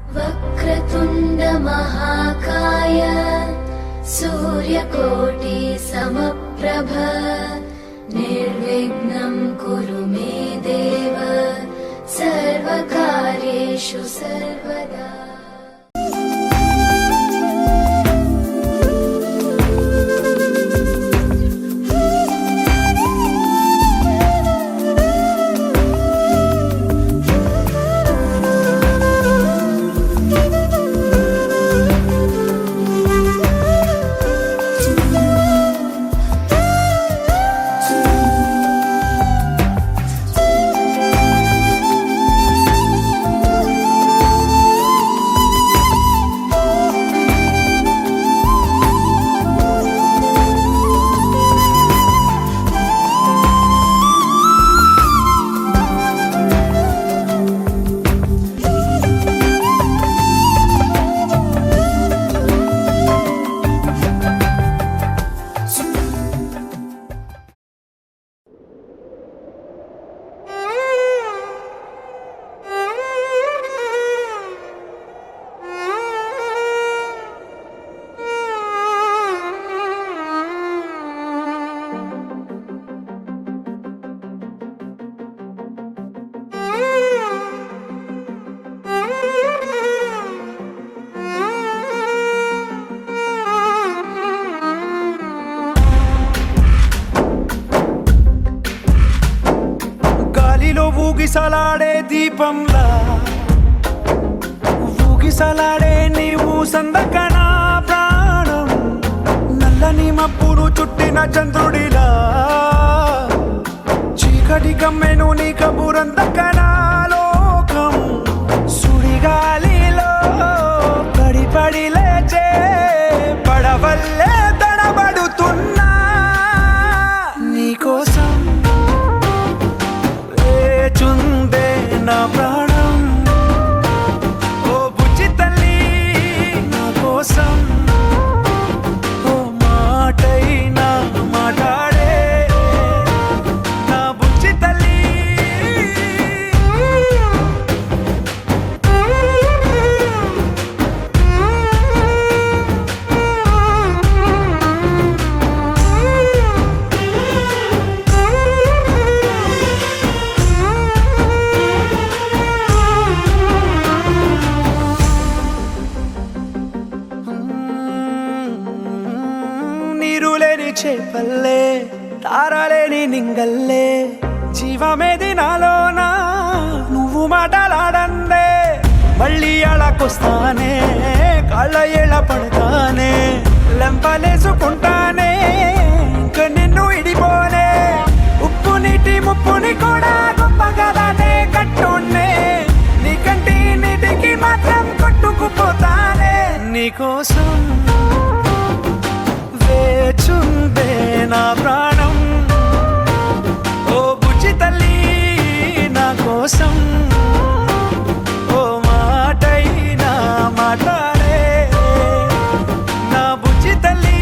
वक्रतुण्ड महाकाय सूर्यकोटि समप्रभ निर्विघ्नं कुरु मे देव सर्वकार्येषु सर्वदा। ఊగిసలాడే దీపంలా ఊగిసలాడే నీవు సందకనా ప్రాణం నల్లని మబ్బులు చుట్టిన చంద్రుడిలా చీకటి కమ్మెను నీ కబురందకనా లోకం సుడిగాలిలో పడి పడి లేచే పడవల్లే తడబడుతున్నా నీకోసం చుందే నా ప్రాణం ఓ బుజ్జి తల్లి నా కోసం ఓ మాటైనా మాట్లాడే నా బుజ్జి తల్లి చేపల్లే తారలేని నింగల్లే జీవమేది నాలోనా నువ్వు మాటలాడందే మళ్ళీ అళకొస్తానే కాళ్ళ ఏళ్ళ పడతానే లెంపలేసుకుంటానే ఇంక నిన్ను ఇడిపోనే ఉప్పు నీటి ముప్పుని కూడా గొప్పగా దాటే కట్టునే నీ కంటి నీటికి మాత్రం కొట్టుకుపోతానే నీకోసం వేచుందే నా ప్రాణం ఓ బుజ్జి తల్లి నా కోసం ఓ మాటైనా మాట్లాడే నా బుజ్జి తల్లి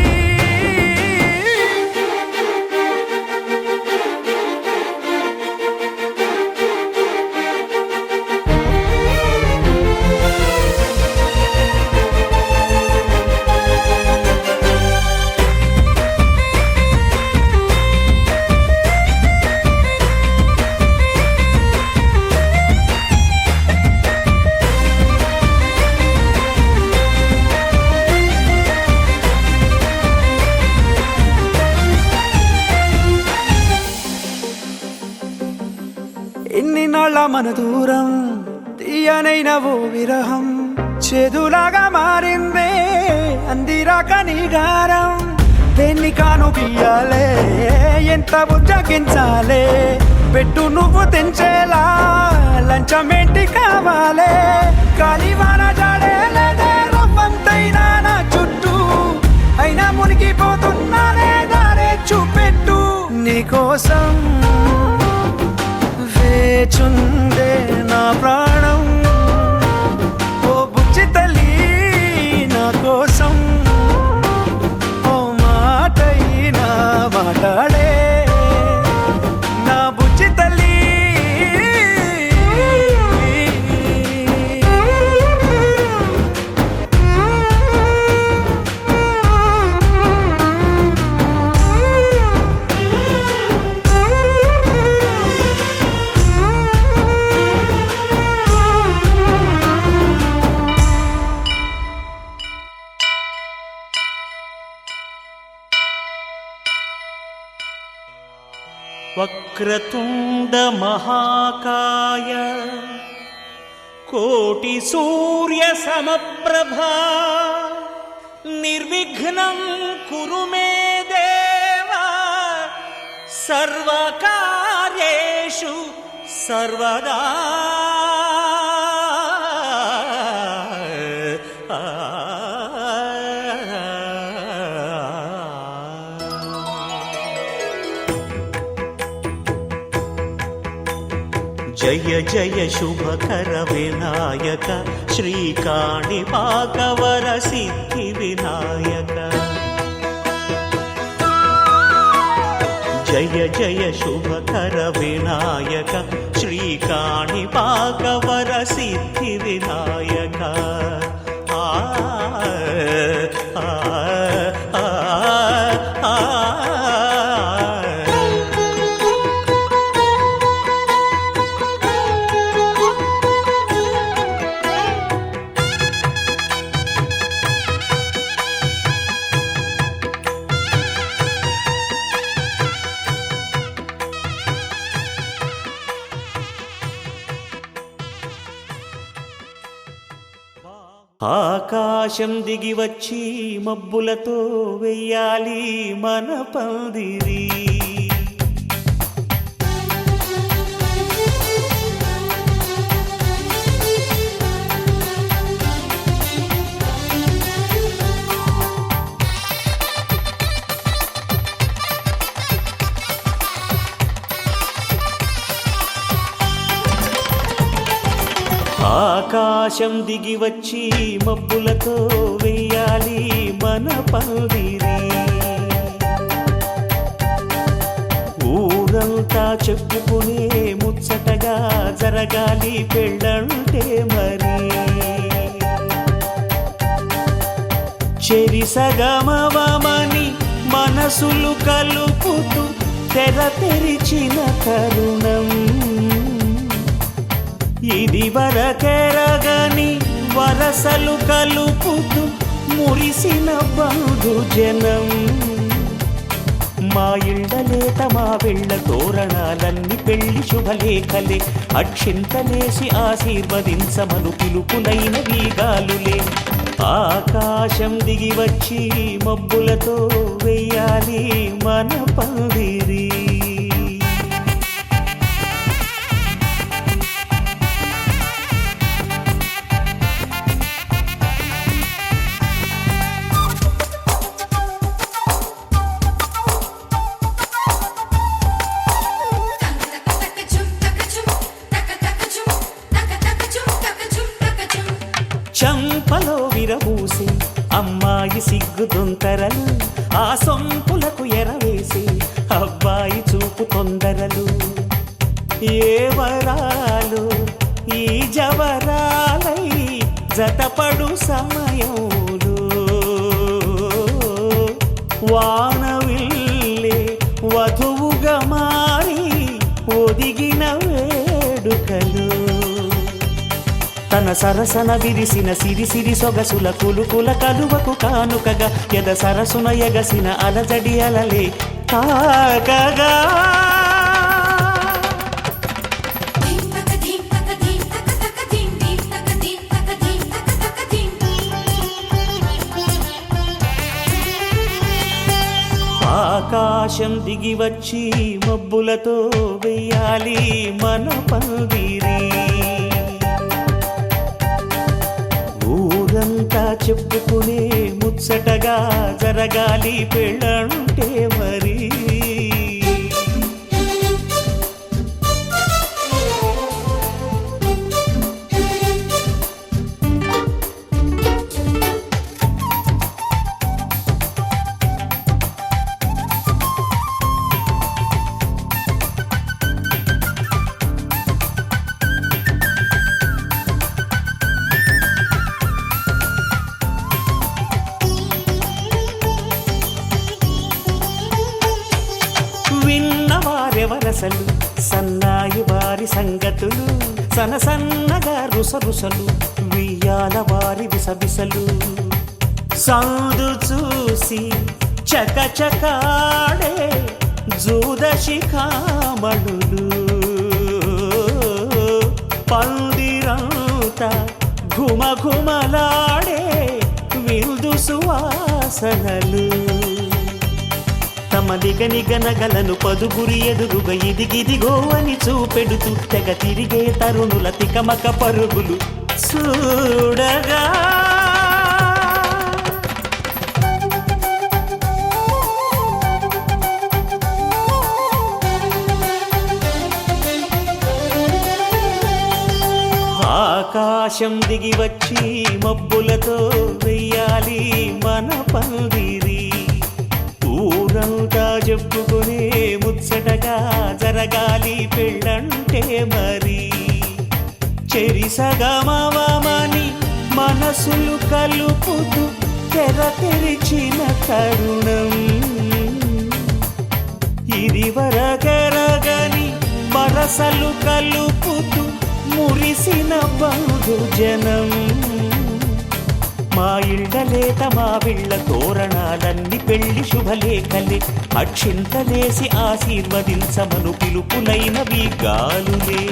ఎన్ని నాళ్ళ మన దూరం తీయనైన ఓ విరహం చేదులాగా మారిందే అందిరాక నీ గారం దేన్ని కాను బియ్యాలే ఎంత బుజ్జగించాలే పెట్టు నువ్వు తెంచేలా లంచమేంటి కావాలే కాలివాన జాడేలేదే రవ్వంతైనా నా చుట్టూ అయినా మునిగిపోతున్నానే దారే చూపెట్టు నీకోసం వేచుందే నా ప్రాణం ఓ బుజ్జి తల్లి నా కోసం ఓ మాటైనా మాట్లాడే నా బుజ్జి తల్లి వక్రతుండ మహాకాయ కోటి సూర్య సమప్రభా నిర్విఘ్నం కురు మే దేవా సర్వకార్యేషు సర్వదా. జయ జయ శుభకర వినాయక శ్రీకాణిపాకవర సిద్ధి వినాయక. జయ జయ శుభకర వినాయక శ్రీకాణిపాకవర సిద్ధి వినాయక. ఆ ఆ ఆ ఆ ఆకాశం దిగి వచ్చి మబ్బులతో వెయ్యాలి మన పందిరి. ఆకాశం దిగి వచ్చి మబ్బులతో వెయ్యాలి మన పందిరి. ఊరంతా చెప్పుకునే ముచ్చటగా జరగాలి పెళ్ళంటే మరి. చెరిసగమవమని మనసులు కలుపుతూ తెర తెరిచిన తరుణం ఇది వరకెరగని వరసలు కలుపుతూ మురిసిన బంధుజనం. మా ఇళ్ళలేత మా వెళ్ళ తోరణాలన్నీ పెళ్లి శుభలేఖలే. అక్షింతలేసి ఆశీర్వదించమను పిలుపులైన వీగాలులే. ఆకాశం దిగి వచ్చి మబ్బులతో వెయ్యాలి మన పందిరి. చంపలో విరబూసి అమ్మాయి సిగ్గుదొంతరలు, ఆ సొంపులకు ఎరవేసి అబ్బాయి చూపు తొందరలు. ఏ వరాలు ఈ జవరాలై జతపడు సమయంలో వానవిల్లే వధువుగా మారి ఒదిగిన వేడుకలు. తన సరసన విరిసిన సిరిసిరి సొగసుల కులుకుల కలువకు కానుకగా ఎద సరసున ఎగసిన అలజడి అలలే తాకగా. ఆకాశం దిగి వచ్చి మబ్బులతో వెయ్యాలి మన పందిరి. ఊరంతా చెప్పుకునే ముచ్చటగా జరగాలి పెళ్ళంటే మరి. విన్నవారెవరసలు సన్నాయి వారి సంగతులు, సనసన్నగా రుసరుసలు వియ్యాల వారి విసవిసలు. సందు చూసి చకచకాడే జూదశిఖామణులు పందిరంతా ఘుమఘుమలాడే విందు సువాసనలు తమ నిగనిగనగలను పదుగురి ఎదురుగా ఇదిగిదిగో అని చూపెడుతూ తెగ తిరిగే తరుణుల తికమక పరుగులు చూడగా ఆకాశం దిగి వచ్చి మబ్బులతో వెయ్యాలి మన పందిరి ఊరంతా చెప్పుకునే ముచ్చటగా జరగాలి పెళ్ళంటే మరి చెరిసగమవమని మనసులు కలుపుతూ తెర తెరిచిన తరుణం ఇది వరకరగని వరసలు కలుపుతూ మురిసిన బంధుజనం మా ఇళ్ళలేత మా విళ్ళ తోరణాలన్నీ పెళ్లి శుభలేఖలే అక్షింతలేసి ఆశీర్వదించమను పిలుపులైనవి గాలులే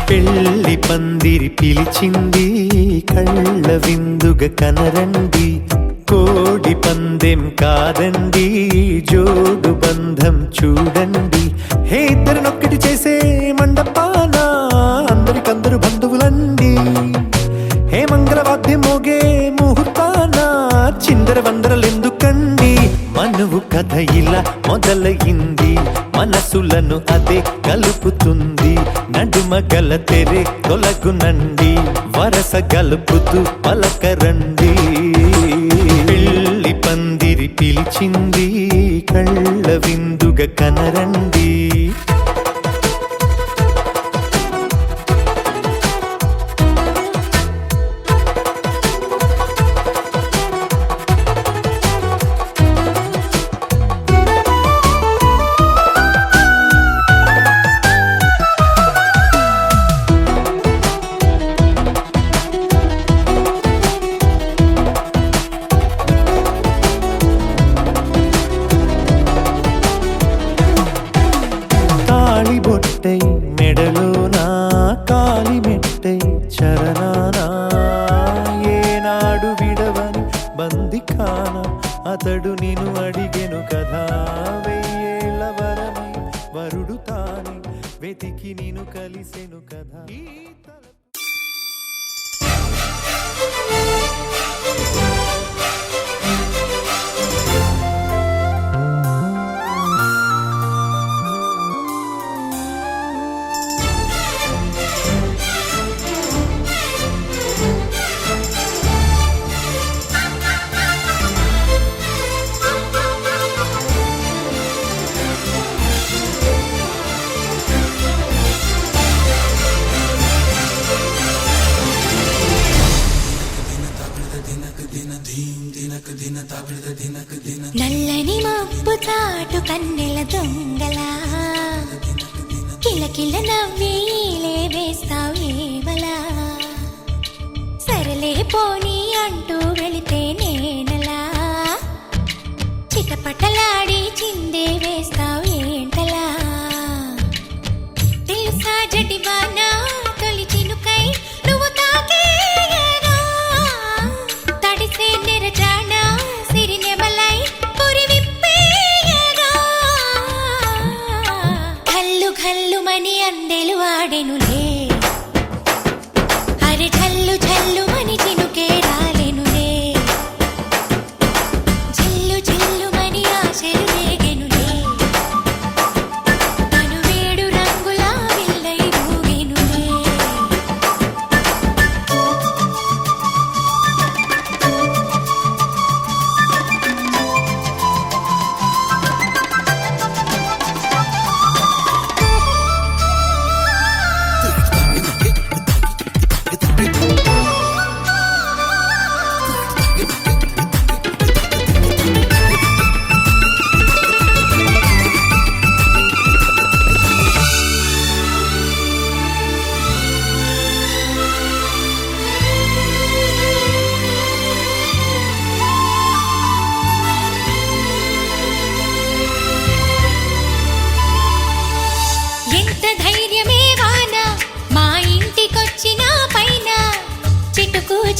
పెళ్లి పందిరి పిలిచింది కళ్ళ విందుగా కనరండి కోడి పందెం కాదండి జోడు బంధం చూడండి హే ఇద్దరినొక్కటి చేసే మండపాన అందరికందరు బంధువులండి హే మంగళవాద్యం మోగే ముహూర్తాన చిందర వందరలెందుకండి మనువు కథ ఇలా మొదలయింది మనసులను అదే కలుపుతుంది నడుమ గల తెరే తొలగునండి వరస గలుపుతూ పలకరండి పెళ్లి పందిరి పిలిచింది కళ్ళ విందుగా కనరండి బొట్టై మెడలోనా కాలి మెట్టై చరణానా ఏనాడు విడవని బందిఖాన అతడు నిన్ను అడిగెను కదా వెయ్యేళ్ళ వరమై వరుడు తానే వెతికి నిన్ను కలిసెను కదా నల్లని మబ్బు చాటు కన్నెల దొంగలా కిలకిల నవ్వీలే వేస్తావేవలా సరలే పోనీ అంటూ వెళితే నేనలా చిటపటలాడి చిందే వేస్తావేంటలా తెలుసా జటివానా తొలి చినుకై నువ్వు తాకేయగా తడిసే నిరజానా సిరినెమలై పురి విప్పేయగా ఘల్లు ఘల్లుమని అందెలు ఆడెనులే అరే ఝల్లు ఝల్లుమని చినుకే రాలెనులే జిల్లు జిల్లుమని ఆశలు రేగెనులే తను వేడు రంగులా విల్లై ఊగెనులే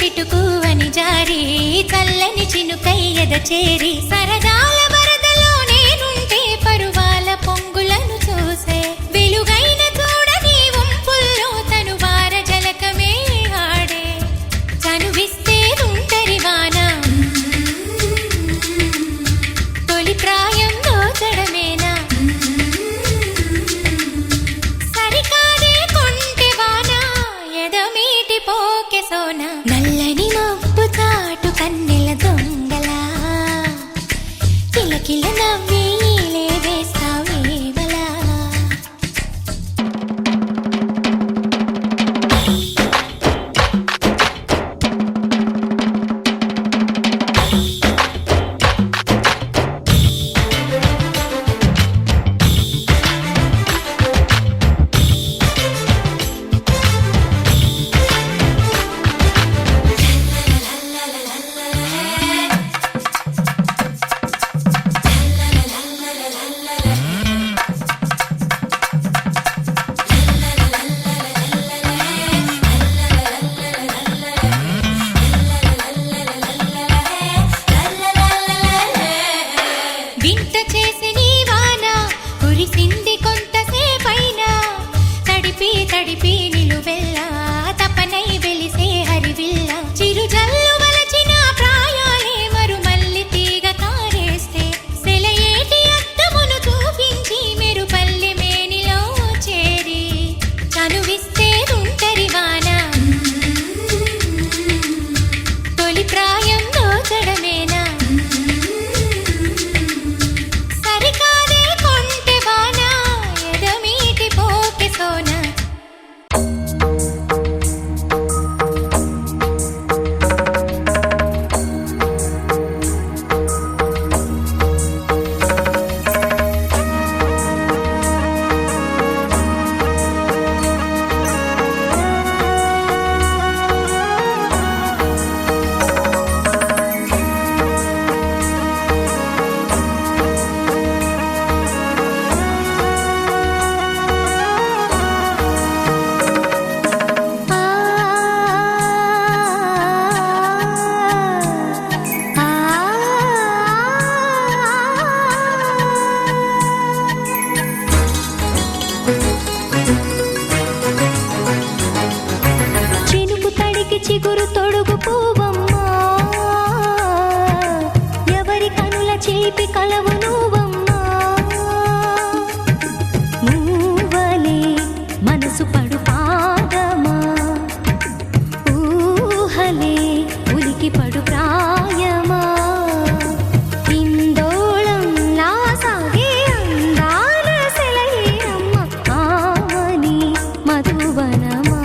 చిటుకు అని జారి చల్లని చినుకై ఎద చేరి సరదాల వరదలో నేనుంటే పరువాల పొంగులను చూసే వెలుగైన చూడని వంపుల్లో తను వార జలకమే ఆడే చనువిస్తే తుంటరి వాన తొలి ప్రాయం దోచడమేనా సరికాదే కొంటె వాన ఎదమీటి పోకె సోన నల్లని మబ్బు చాటు కన్నెల దొంగలా కిలకిల నవ్వి వేస్తావేవలా వింత చేసి నీ వాన కురిసింది కొంతసేపైనా తడిపి తడిపి నిలువెల్లా తపనై వెలిసే హరివిల్ల చిరుజల్లు వలచిన ప్రాయాలే మరుమల్లి తీగ కారేస్తే సెలయేటి అద్దమును చూపించి మెరుపల్లి మేనిలో చేరి చనువిస్తే తుంటరి వాన తొలి ప్రాయం దోచడమేనా సరికాదే కొంటె వాన ఎదమీటి పోకె సోన చినుకు తడికి చిగురు తొడుగు పూవమ్మా ఎవరి కనుల చేపి కలవు నువ్వమ్మా మూవలే మనసు పడు పాదమా ఊహలే ఉలికి పడు ప్రాయమా ఇందోళం నా సాగే అందాల సెలయేరమ్మ ఆమని మధువనమా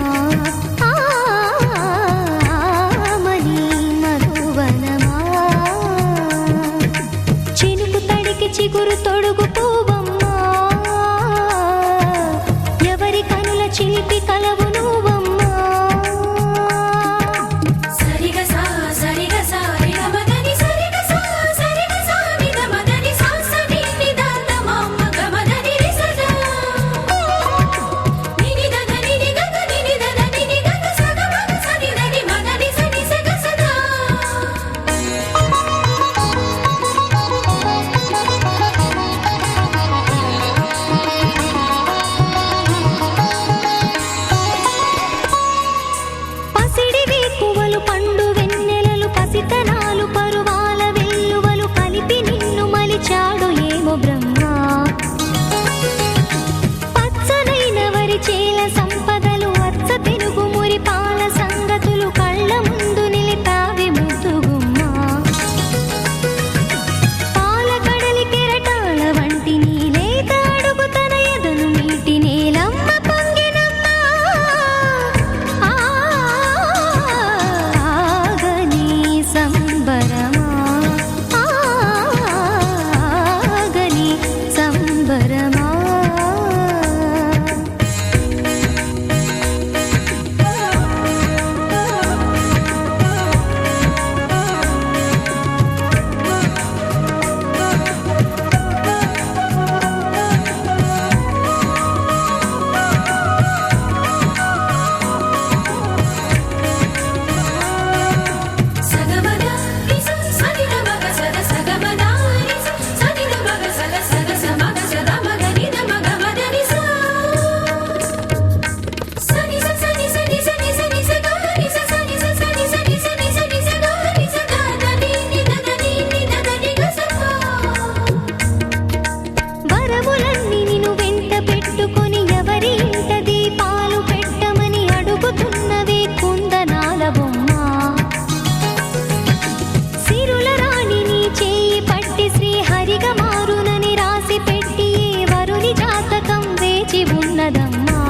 ఉన్నదమ్మా.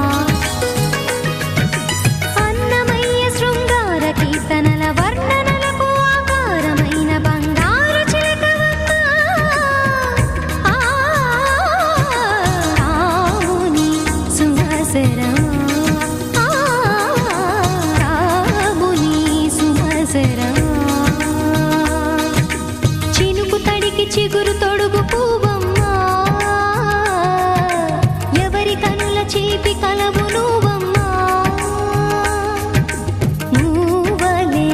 అన్నమయ్య శృంగార కీర్తనల వర్ణనలకు ఆకారమైన బంగారు చిలకవమ్మా. రాముని సుమసరమా, రాముని సుమసరమా. చినుకు తడికి చిగురు తొడుగు పువ్వమ్మా, ఎవరి కనుల చీపి కలవు నువ్వమ్మా. మూవలే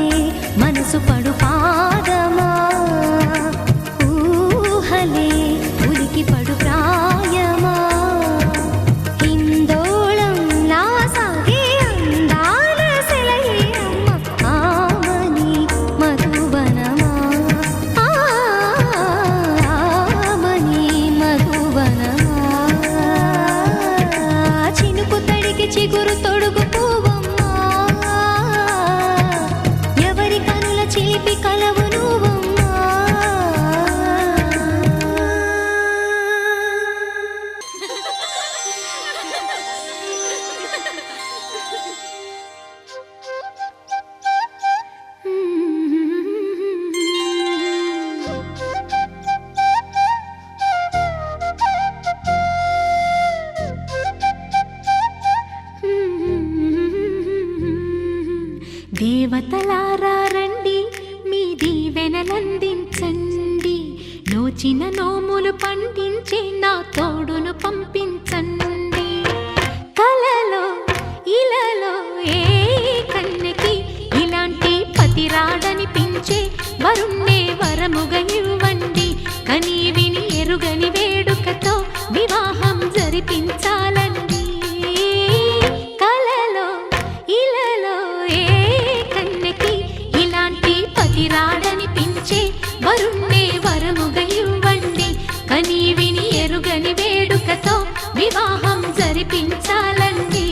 మనసు పడు పాదమా, ఊహలే ఉలికి పడు ప్రాయమా. హిందోళం నా సాగే అందాల సెలయేరమ్మ, ఆమని మధువనమా, ఆమని మధువనమా. చినుకు తడికి చిగురు తొడుగు పువ్వమ్మా, ఎవరి కనుల చిలిపి కలవు నువ్వమ్మా. దేవతలారా రండి, మీ దీవెనలందించండి. నోచిన నోములు పండించే నా తోడును పంపించండి. కలలో ఇలలో ఏ కన్నెకి ఇలాంటి పతిరాడనిపించే వరుణ్ణే వరముగా ఇవ్వండి. కని విని ఎరుగని వేడుకతో వివాహం జరిపించాలండి. కలలో ఇలలో ఏ కన్నెకి ఇలాంటి పతిరాడనిపించే వరుణ్ణే వరముగా ఇవ్వండి. కని విని ఎరుగని వేడుకతో వివాహం జరిపించాలండి.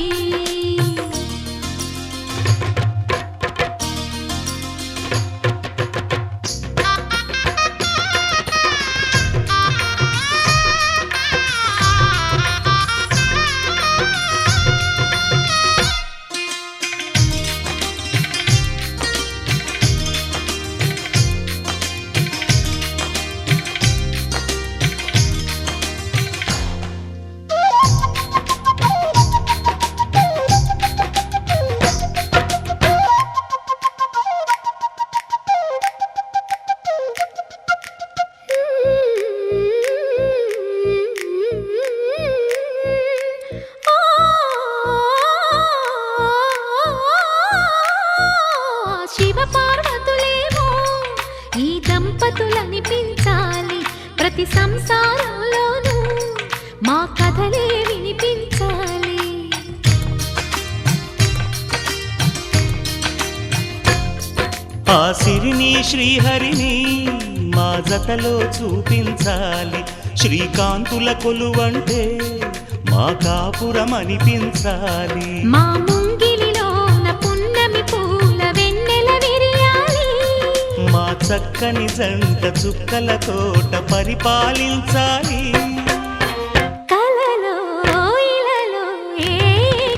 శివ పార్వతులేమో ఈ దంపతులనిపించాలి. ప్రతి సంసారంలోనూ మా కథలే వినిపించాలి. ఆ సిరిని శ్రీహరిని మా జతలో చూపించాలి. శ్రీకాంతుల కొలువంటే మా కాపురం అనిపించాలి. మా ముంగిలిలోన పున్నమి పూల వెన్నెల విరియాలి. మా చక్కని జంట చుక్కల తోట పరిపాలించాలి. కలలో ఇలలో ఏ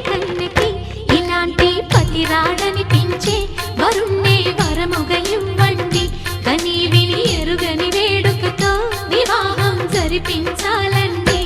కన్నెకి ఇలాంటి పతిరాడనిపించే వరుణ్ణే వరముగా ఇవ్వండి. కని విని ఎరుగని వేడుకతో వివాహం జరిపించాలండి.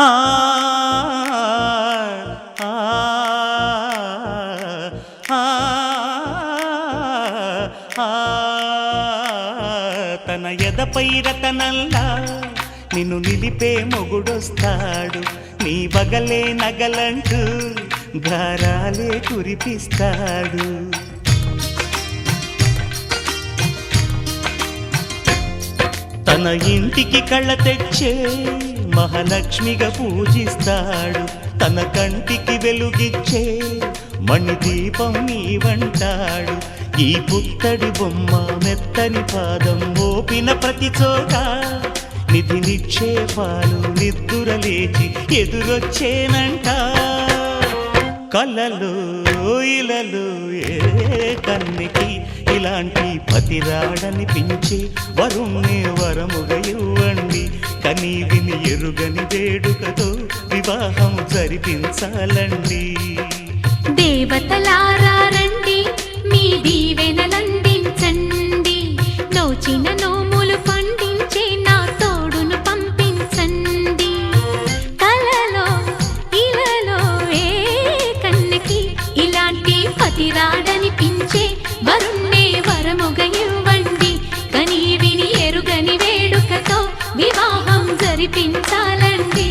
ఆ ఆ ఆ తన ఎదపై రతనల్లా నిన్ను నిలిపే మొగుడొస్తాడు. నీ బగలే నగలంటూ గారాలే కురిపిస్తాడు. తన ఇంటికి కళ్ళ తెచ్చే మహాలక్ష్మిగా పూజిస్తాడు. తన కంటికి వెలుగిచ్చే మణిదీపం నీవంటాడు. ఈ పుత్తడి బొమ్మ మెత్తని పాదం మోపిన ప్రతి చోట నిధి నిక్షేపాలు నిద్దురలేచి ఎదురొచ్చేనంట. కలలో ఇలలో ఏ కన్నికి ఇలాంటి పతిరాడనిపించి వరుణ్ణి వరముగా ఇవ్వండి. కని విని ఎరుగని వేడుకతో వివాహం జరిపించాలండి. దేవతలారా రండి, మీ దీవెనలందించండి. నోచిన నోములు పండించే నా తోడును పంపించండి. కలలో ఇలలో ఏ కన్నకి ఇలాంటి పతిరాడనిపించే వరుణ్ణే వరముగా ఇవ్వండి. కని విని ఎరుగని వేడుకతో వివాహం జరిపించాలండి.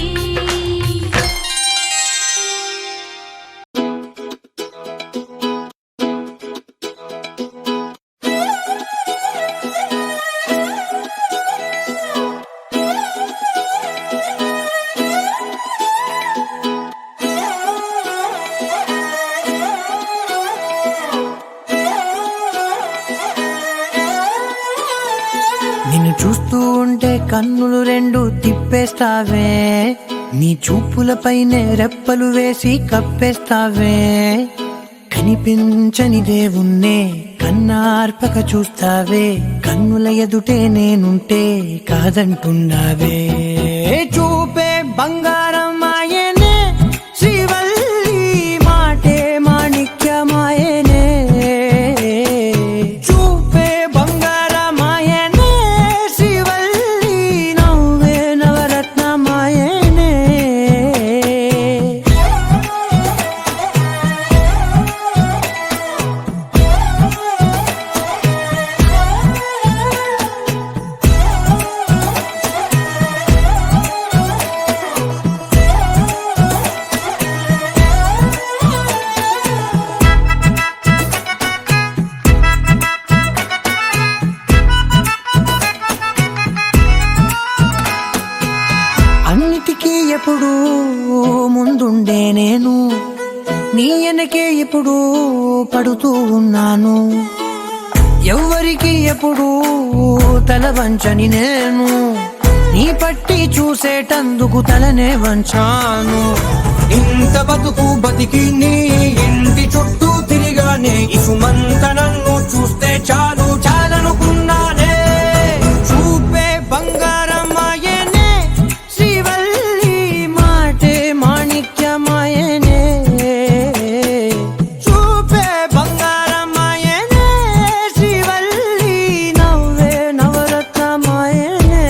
నిన్ను చూస్తూ ఉంటే కన్నులు రెండు తిప్పేస్తావే, నీ చూపులపైనే రెప్పలు వేసి కప్పేస్తావే. కనిపించని దేవుణ్ణే కన్నార్పక చూస్తావే, కన్నుల ఎదుటే నేనుంటే కాదంటున్నావే. చూపే బంగారం ఆయనే, శ్రీవల్లి మాటే మాణిక్యమాయనే. చూపే బంగారమాయనే, శ్రీవల్లి నవ్వే నవరత్నమాయనే. అన్నిటికీ ఎప్పుడు ముందుండే నేను, నీ వెనకే ఎప్పుడు పడుతూ ఉన్నాను. ఎవ్వరికి ఎప్పుడు తల వంచని నేను, నీ పట్టి చూసేటందుకు తలనే వంచాను. ఇంత బతుకు బతికి నీ ఇంటి చుట్టూ తిరిగానే, ఇసుమంత నన్ను చూస్తే చాలు చాలనుకున్నానే. చూపే బంగారమాయనే, శ్రీవల్లి మాటే మాణిక్యమాయనే. చూపే బంగారమాయనే, శ్రీవల్లి నవ్వే నవరత్నమాయనే.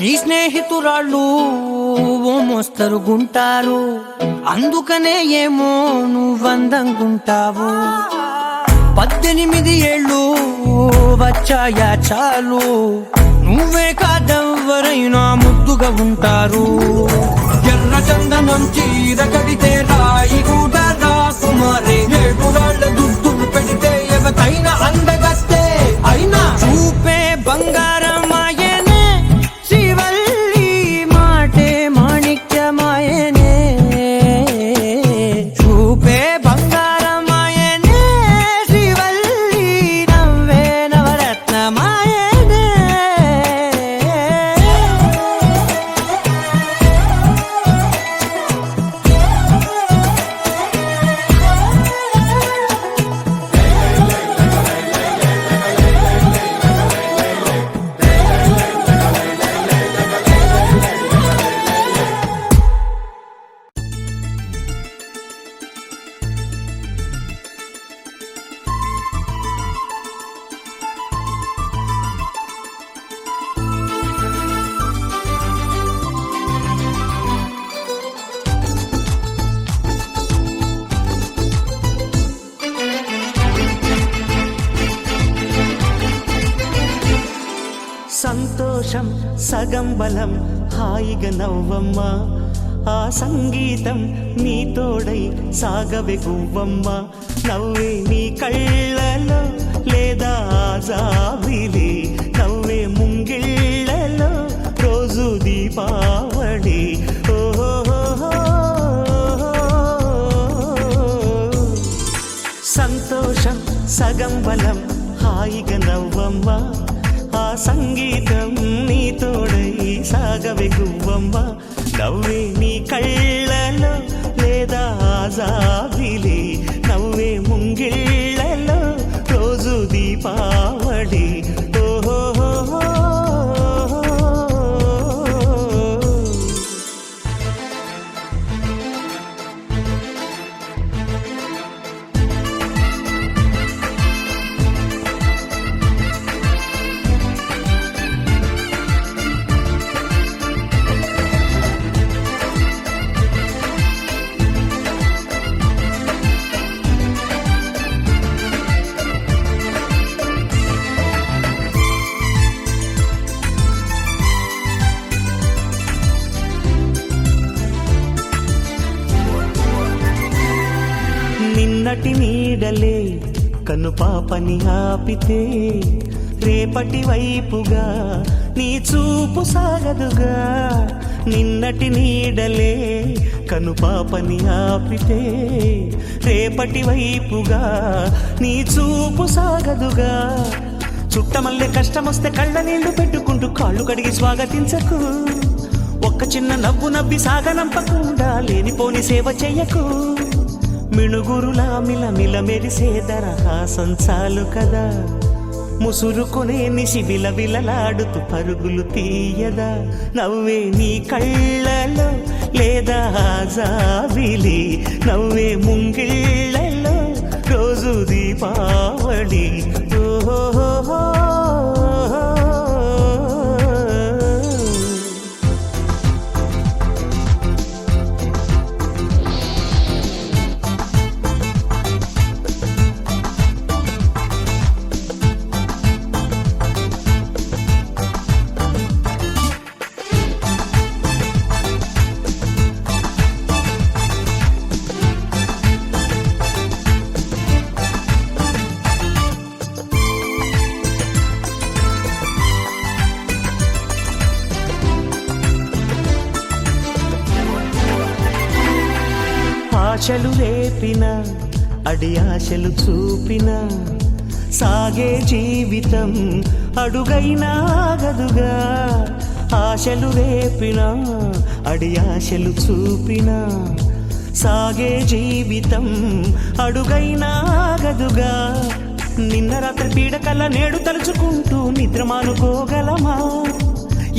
నీ స్నేహితురాళ్ళు ఓ మోస్తరుగుంటారు, అందుకనే ఏమో నువ్వందంగుంటావు. 18 ఏళ్ళు వచ్చాయా చాలు, నువ్వే కాదెవ్వరైనా ముద్దుగా ఉంటారు. ఎర్ర చందనం చీర కడితే రాయి కూడా రాకుమారే, 7 రాళ్ళ దుద్దులు పెడితే ఎవతైనా అందగస్తే. అయినా చూపే బంగారమాయనే, శ్రీవల్లి మాటే మాణిక్యమాయనే. చూపే బంగారమాయనే, శ్రీవల్లి నవ్వే నవరత్నమాయనే. సంతోషం సగం బలం హాయిగా నవ్వమ్మ ఆ సంగీతం నీ తోడై సాగవే గువ్వమ్మ నవ్వే నీ కళ్ళలో లేదా జాబిలి నవ్వే ముంగిళ్ళలో రోజు దీపావళి సంతోషం సగం బలం హాయిగా నవ్వమ్మ ఆ సంగీతం నీ తోడై సాగవే గువ్వమ్మ నవ్వే నీ కళ్ళలో లేదా జాబిలి నవ్వే ముంగిళ్ళలో రోజు దీపావళి నిన్నటి నీడలే కను పాపని ఆపితే రేపటి వైపుగా నీ చూపు సాగదుగా నిన్నటి నీడలే కను పాపని ఆపితే రేపటి వైపుగా నీ చూపు సాగదుగా చుట్టమల్లె కష్టమొస్తే కళ్ళ నీళ్లు పెట్టుకుంటూ కాళ్ళు కడిగి స్వాగతించకు ఒక్క చిన్న నవ్వు నవ్వి సాగనంపకుండా లేనిపోని సేవ చెయ్యకు మిణుగురులా మిలమిల మెరిసే దరహాసం చాలు కదా ముసురుకునే నిశి విలవిలలాడుతూ పరుగులు తీయదా నవ్వే నీ కళ్ళలో లేదా జాబిలి నవ్వే ముంగిళ్ళలో రోజు దీపావళి ఆశలు రేపిన అడి ఆశలు చూపిన సాగే జీవితం అడుగైనా ఆగదుగా ఆశలు రేపిన అడి ఆశలు చూపిన సాగే జీవితం అడుగైనా ఆగదుగా నిన్న రాత్రి పీడకల నేడు తలుచుకుంటూ నిద్రమానుకోగలమా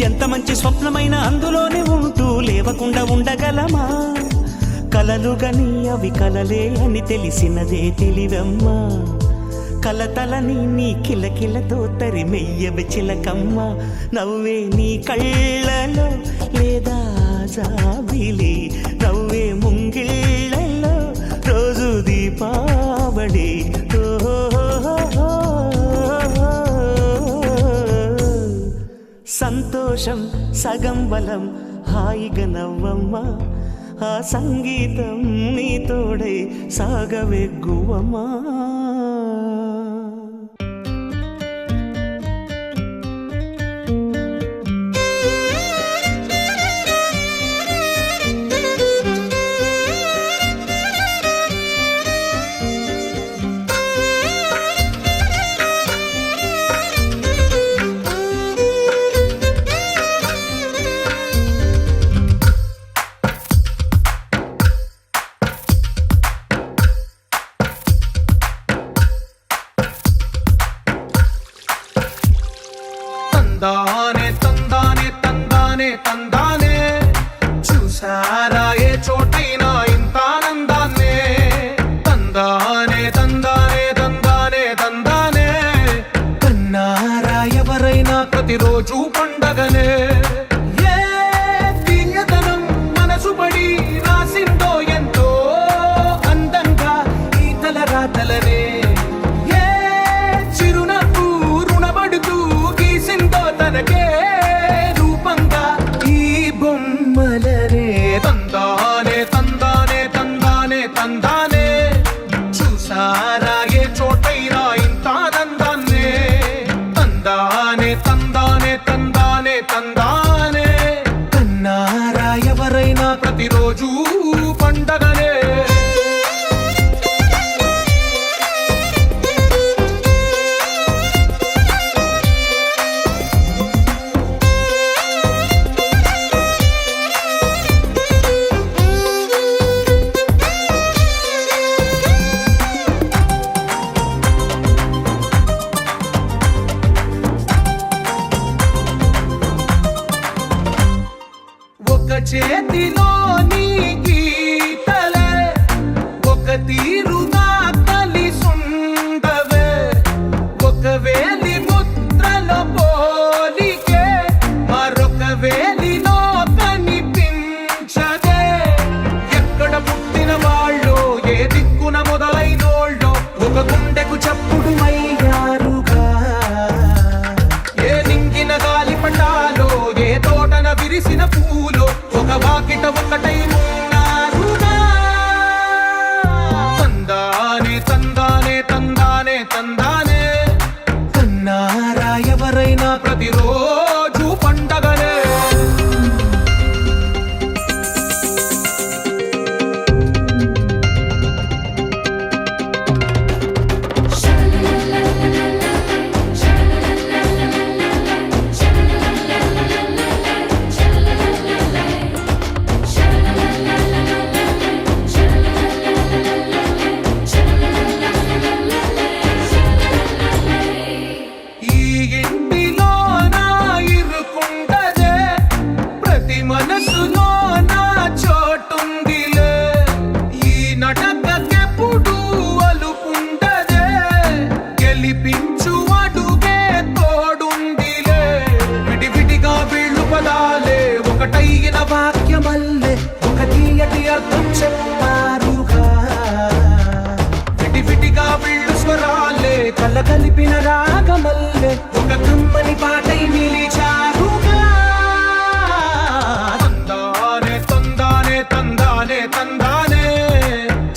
ఎంత మంచి స్వప్నమైన అందులోనే ఉంటూ లేవకుండా ఉండగలమా కలలుగని అవి కలలే అని తెలిసినదే తెలివమ్మా కలతలని నీ కిలకిలతో తరిమెయ్యవి చిలకమ్మ నవ్వే నీ కళ్ళలో లేదా జాబిలి నవ్వే ముంగిళ్ళలో రోజు దీపావళి సంతోషం సగం బలం హాయిగా నవ్వమ్మ ఆ సంగీతం నీ తోడై సాగవే గువ్వమ్మా పండగనే చేతిలో నీ గీతలే ఒక తీరుగా కలిసుండవే ఒక వేలి ముద్రలో పోలికే మరొక వేలిలో కనిపించదే ఎక్కడ పుట్టిన వాళ్ళు ఏ దిక్కున మొదలైనోళ్ళో ఒక గుండెకు చప్పుడు అయ్యారుగా ఏ నింగిన గాలి పటాలో ఏ తోటన విరిసిన పూలో ఒక వాకిట ఒకటై ఉన్నారుగా తందానే తందానే తందానే తందానే కన్నారా ఎవరైనా ప్రతిరోజు పండగనే మనసులో నా చోటుందిలే ఈ నటకెప్పుడు అలుపుండదే గెలిపించు అడుగే తోడుందిలే విడివిడిగా వీళ్ళు పదాలే ఒకటైన వాక్యమల్లే ఒక తీయటి అర్థం చెప్పారుగా విడివిడిగా వీళ్ళు స్వరాలే కలగలిపిన రాగమల్లే ఒక కమ్మని పాటై నిలిచారుగా తందానే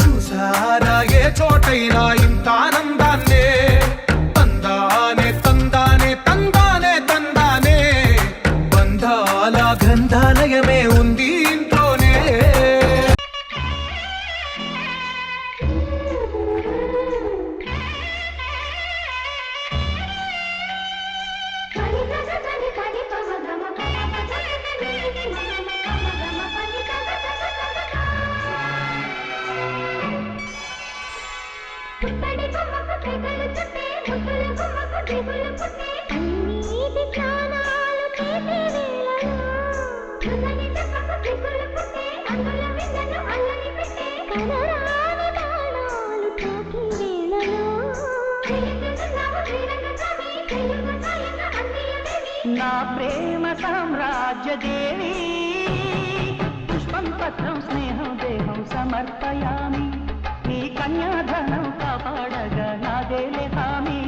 చూసారా ఏ చోటైనా ఇంత ఆనందాన్నే తందానే తందానే తందానే తందానే బంధాల గ్రంథాలయమే ఉంది ఇంట్లోనే పుట్టడి బొమ్మకు తెగలు చుట్టే ముద్దుల బొమ్మకు దిగులు పుట్టే నీటి ప్రాణాలు చేసే వేళలో చుట్టని దెబ్బకు దిగులు పుట్టే అందుల విందను అల్లని పెట్టే కనరాని ప్రాణాలు తాకి వేళలో నా ప్రేమ సామ్రాజ్య దేవి పుష్పం పత్రం స్నేహం దేహం సమర్పయామి ఈ కన్యాధనం కాపాడగా నాదేలే హామీ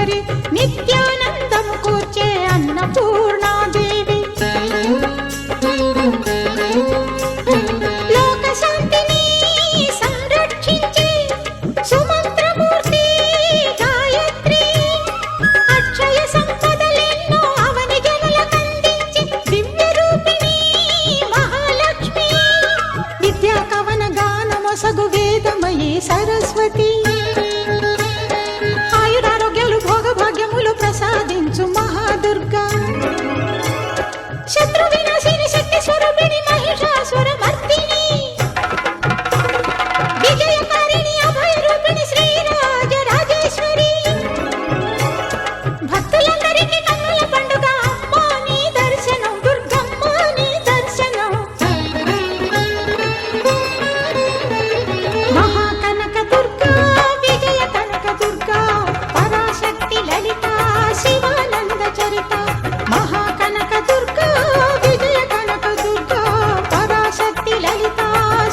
రాజేశ్వరి నిత్యానందము కూర్చే అన్నపూర్ణాదేవి లోక శాంతిని సంరక్షించే సుమంత్రమూర్తి గాయత్రి అక్షయ సంపదలెన్నో అవని జనులకందించి దివ్య రూపిణి మహాలక్ష్మి విద్యా కవన గానమొసగు వేదమయీ సరస్వతి ఆయురారోగ్యాలు భోగభాగ్యములు ప్రసాదించు మహాదుర్గా శత్రు వినాశిని శక్తి స్వరూపిణి మహిషాసుర మర్దిని విజయకారిణి అభయ రూపిణి శ్రీరాజ రాజేశ్వరి భక్తులందరికీ కన్నుల పండుగ అమ్మా నీ దర్శనం దుర్గమ్మ నీ దర్శనం మహాకనక దుర్గా విజయ కనక దుర్గా పరాశక్తి లలిత శివానంద చరిత మహాకనక దుర్గా విజయ కనక దుర్గా పరాశక్తి లలిత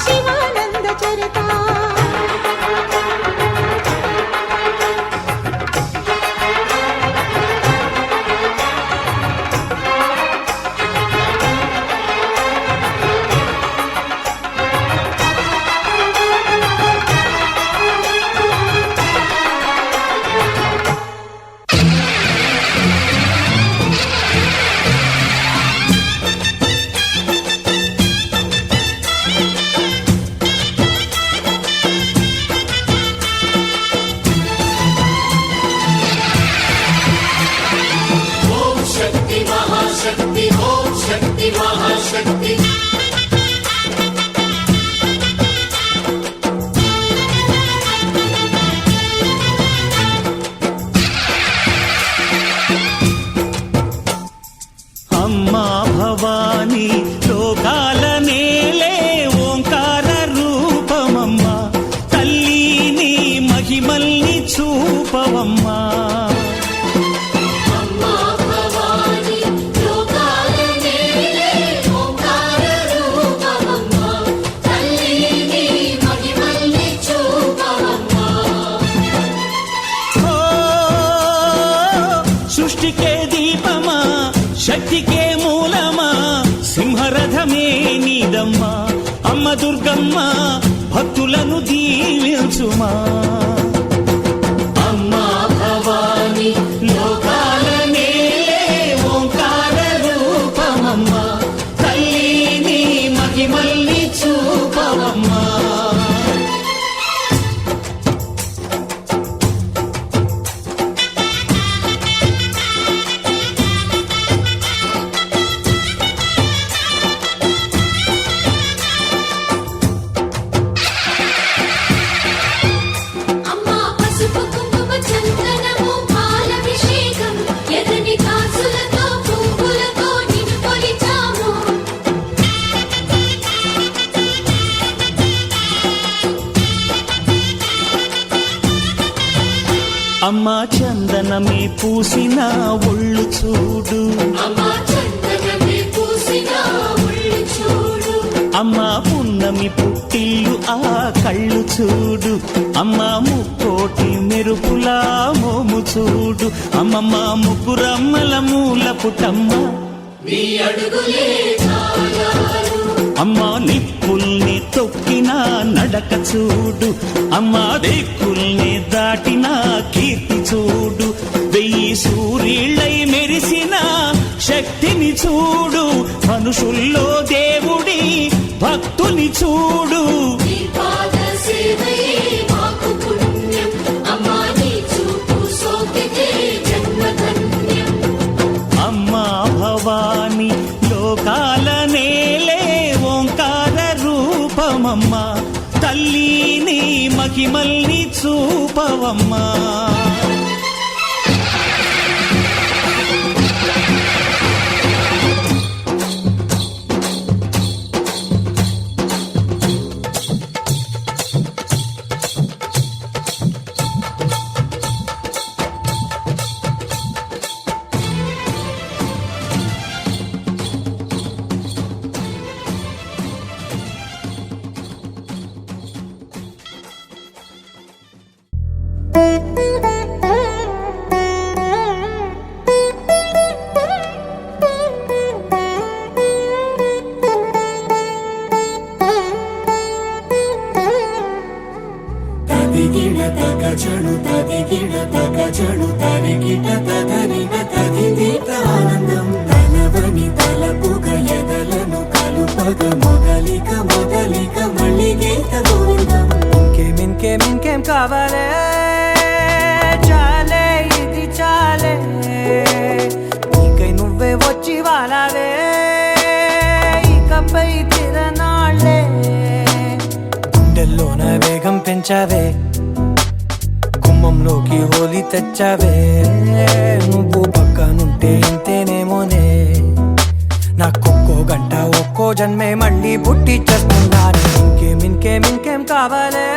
శివానంద చరిత అమ్మా భవానీ లోకాల నేలే ఓంకార రూపమమ్మా తల్లి నీ మహిమల్ని చూపవమ్మా ఓ, సృష్టికే దీపమా శక్తికే మూలమా సింహరథమే నీదమ్మా అమ్మ దుర్గమ్మ భక్తులను దీవించుమా అమ్మా భవాని లోకాల నేలే ఓంకార రూపమమ్మా తల్లి నీ మహిమల్ని చూపవమ్మా అమ్మా పసుపు కుంకుమ చందనము పాలభిషేకం ఎర్రని కాసులతో పువ్వులతో నిన్ను కొలిచాము అమ్మా చందనమే పూసిన ఒళ్ళు చూడు అమ్మా చందనమే పూసిన ఒళ్ళు చూడు అమ్మా పున్నమి పుట్టిల్లు ఆ కళ్ళు చూడు అమ్మా ముక్కోటి మెరుపులా మోము చూడు అమ్మమ్మ ముగ్గురమ్మల మూల పుటమ్మ నీ అడుగులే చాలారు అమ్మా నిప్పుల్ని తొక్కిన నడక చూడు అమ్మా దిక్కుల్ని దాటిన కీర్తి చూడు వెయ్యి సూర్యుళ్ళై మెరిసిన శక్తిని చూడు మనుషుల్లో దేవుడి భక్తుని చూడు నీ పాద సేవయే మాకు పుణ్యం అమ్మా నీ చూపు సోకితే జన్మధన్యం అమ్మా భవాని లోకాల నేలే ఓంకార రూపమమ్మా తల్లి నీ మహిమల్ని చూపవమ్మా Thank you. చణు తదిగిడ తగ చణు తరిగిట తగరిన తదిదీత ఆనందం తలవని తలపుగ ఎదలను కలుపగ మొదలిక మొదలిక మళ్ళీ గీత గోవిందం. ఇంకేం కావాలే చాలే ఇది చాలే నీకై నువ్వే వచ్చి వాలావే ఇకపై తిరనాళ్ళే గుండెల్లోన వేగం పెంచావే గుమ్మంలోకి హోలీ తెచ్చావే నువ్వు పక్కనుంటే ఇంతేనేమోనే నాకొక్కో గంట ఒక్కో జన్మే మళ్ళీ పుట్టి చేస్తున్నాను. ఇంకేం కావాలే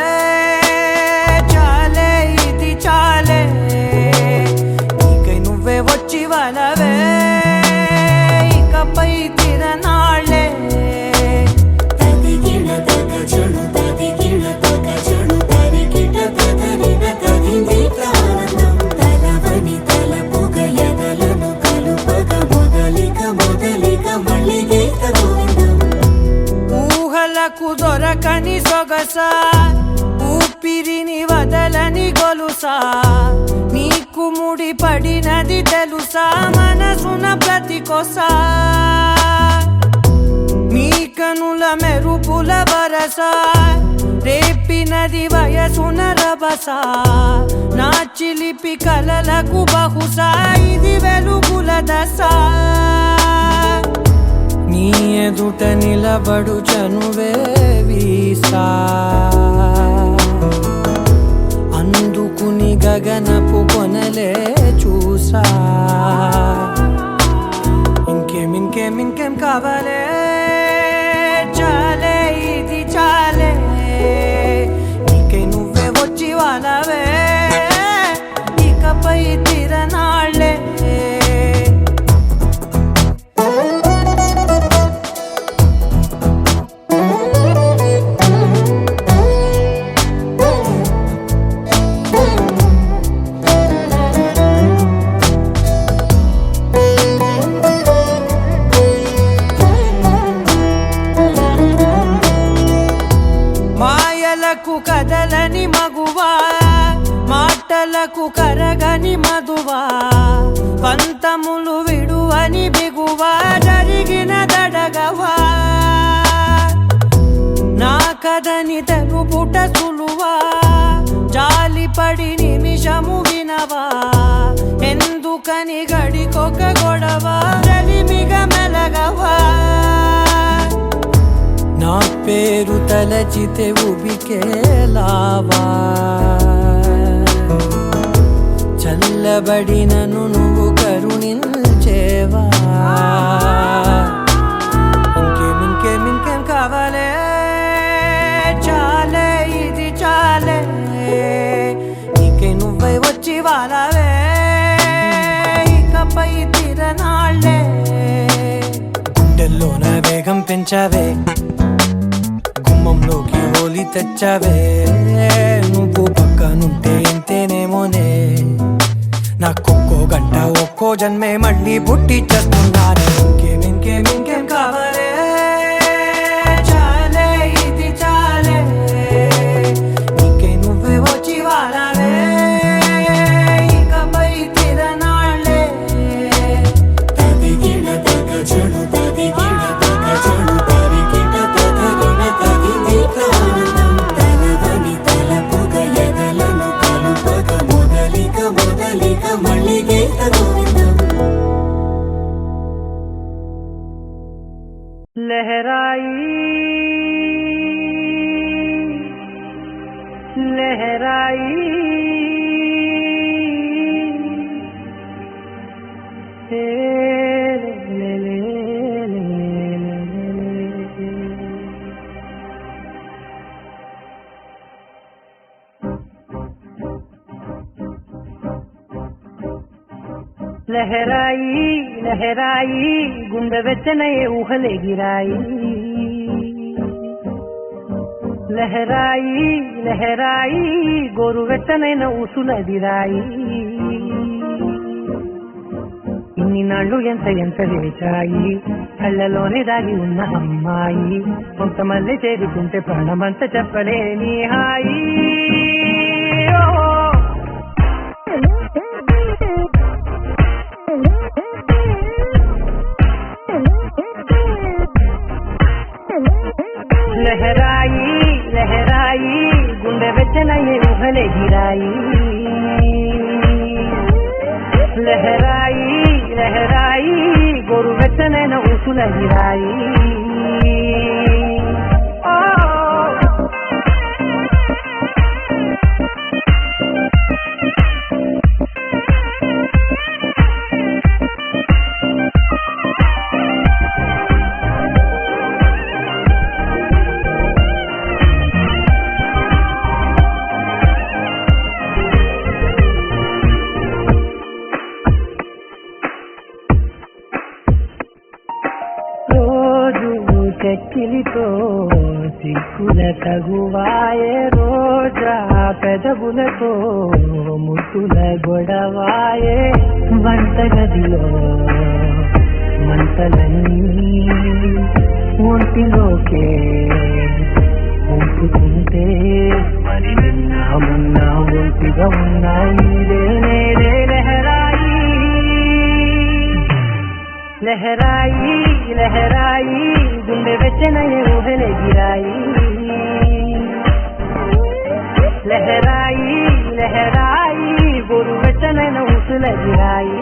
చాలే ఇది చాలే నీకై నువ్వే వచ్చి వాలవే ఇకపై తిరనాళ్ళే తదిగిడ తగ చణు తదిగిడ తగ చణు తరిగిట తగరిన తదిదీత ఆనందం తలవని తలపుగ ఎదలను కలుపగ మొదలిక మొదలిక మళ్ళీ గీత గోవిందం. ఊహలకు దొరకని సొగసా ఊపిరిని వదలని గొలుసా నీకు ముడి పడినది తెలుసా మనసున ప్రతి కొసా నీ కనుల మెరుపుల వరస రేపినది వయసున రభస నా చిలిపి కలలకు బహుశా ఇది వెలుగుల దశ నీ ఎదుట నిలబడు చనువే వీసా అందుకుని గగనపు కొనలే చూసా. ఇంకేం కావాలే చాలే ఇది చాలే నీకై నువ్వే వచ్చి వాలవే ఇకపై తిరనాళ్ళే. మాయలకు కదలని మగువా మాటలకు కరగని మధువా పంతములు విడువని బిగువా జరిగిన దడగవా నా కథని తెలుపుట సులువా జాలిపడి నిమిషము వినవా ఎందుకని గడికొక గొడవ రలిమిగ మెలగవా నా పేరు తలచితే ఉబికేలావా చల్లబడినను నువ్వు కరుణించేవా. ఇంకేం కావాలే చాలే ఇది చాలే నీకై నువ్వై వచ్చి వాలవే ఇకపై తిరనాళ్ళే గుండెల్లోన వేగం పెంచావే గుమ్మంలోకి హోలీ తెచ్చావే నువ్వు పక్కనుంటే ఇంతేనేమోనే నాకొక్కో గంట ఒక్కో జన్మే మళ్ళీ పుట్టి చేస్తున్నాను. ఇంకేం కావాలే చాలే ఇది చాలే నీకై నువ్వే వచ్చి వాలవే ఇకపై తిరనాళ్ళే తదిగిడ తగ చణు తదిగిడ తగ చణు తరిగిట తగరిన తదిదీత ఆనందం తలవని తలపుగ ఎదలను కలుపగ మొదలిక మొదలిక మళ్ళీ గీత గోవిందం. लहराई लहराई ले ले ले లహరాయి లహరాయి గుండె వెచ్చనయే ఊహలే గిరాయి లహరాయి లహరాయి గోరు వెచ్చనైన ఊసులదిరాయి ఇన్ని నాళ్ళు ఎంత ఎంత వేచాయి కళ్ళలోనే దాగి ఉన్న అమ్మాయి కొంతమంది చేరుకుంటే ప్రాణమంతా చెప్పలేని హాయి. ఓ గిరాయి లహరాయి లహరాయి గోరువెచ్చనైన ఊసుల గిరాయి చెక్కిలితో సిక్కుల తగువాయే రోజా పెదవులతో ముట్టుల గొడవాయే వంటగదిలో మంటలన్నీ ఒంటిలోకే ఉంపుతుంటే మరి నిన్న మొన్న ఒంటిగా ఉన్నాయి నేడే లహరాయి లహరాయి లహరాయి గుండె వెచ్చనయ్యే ఊహలే గిరాయి లహరాయి లహరాయి గోరు వెచ్చనైన ఊసుల గిరాయి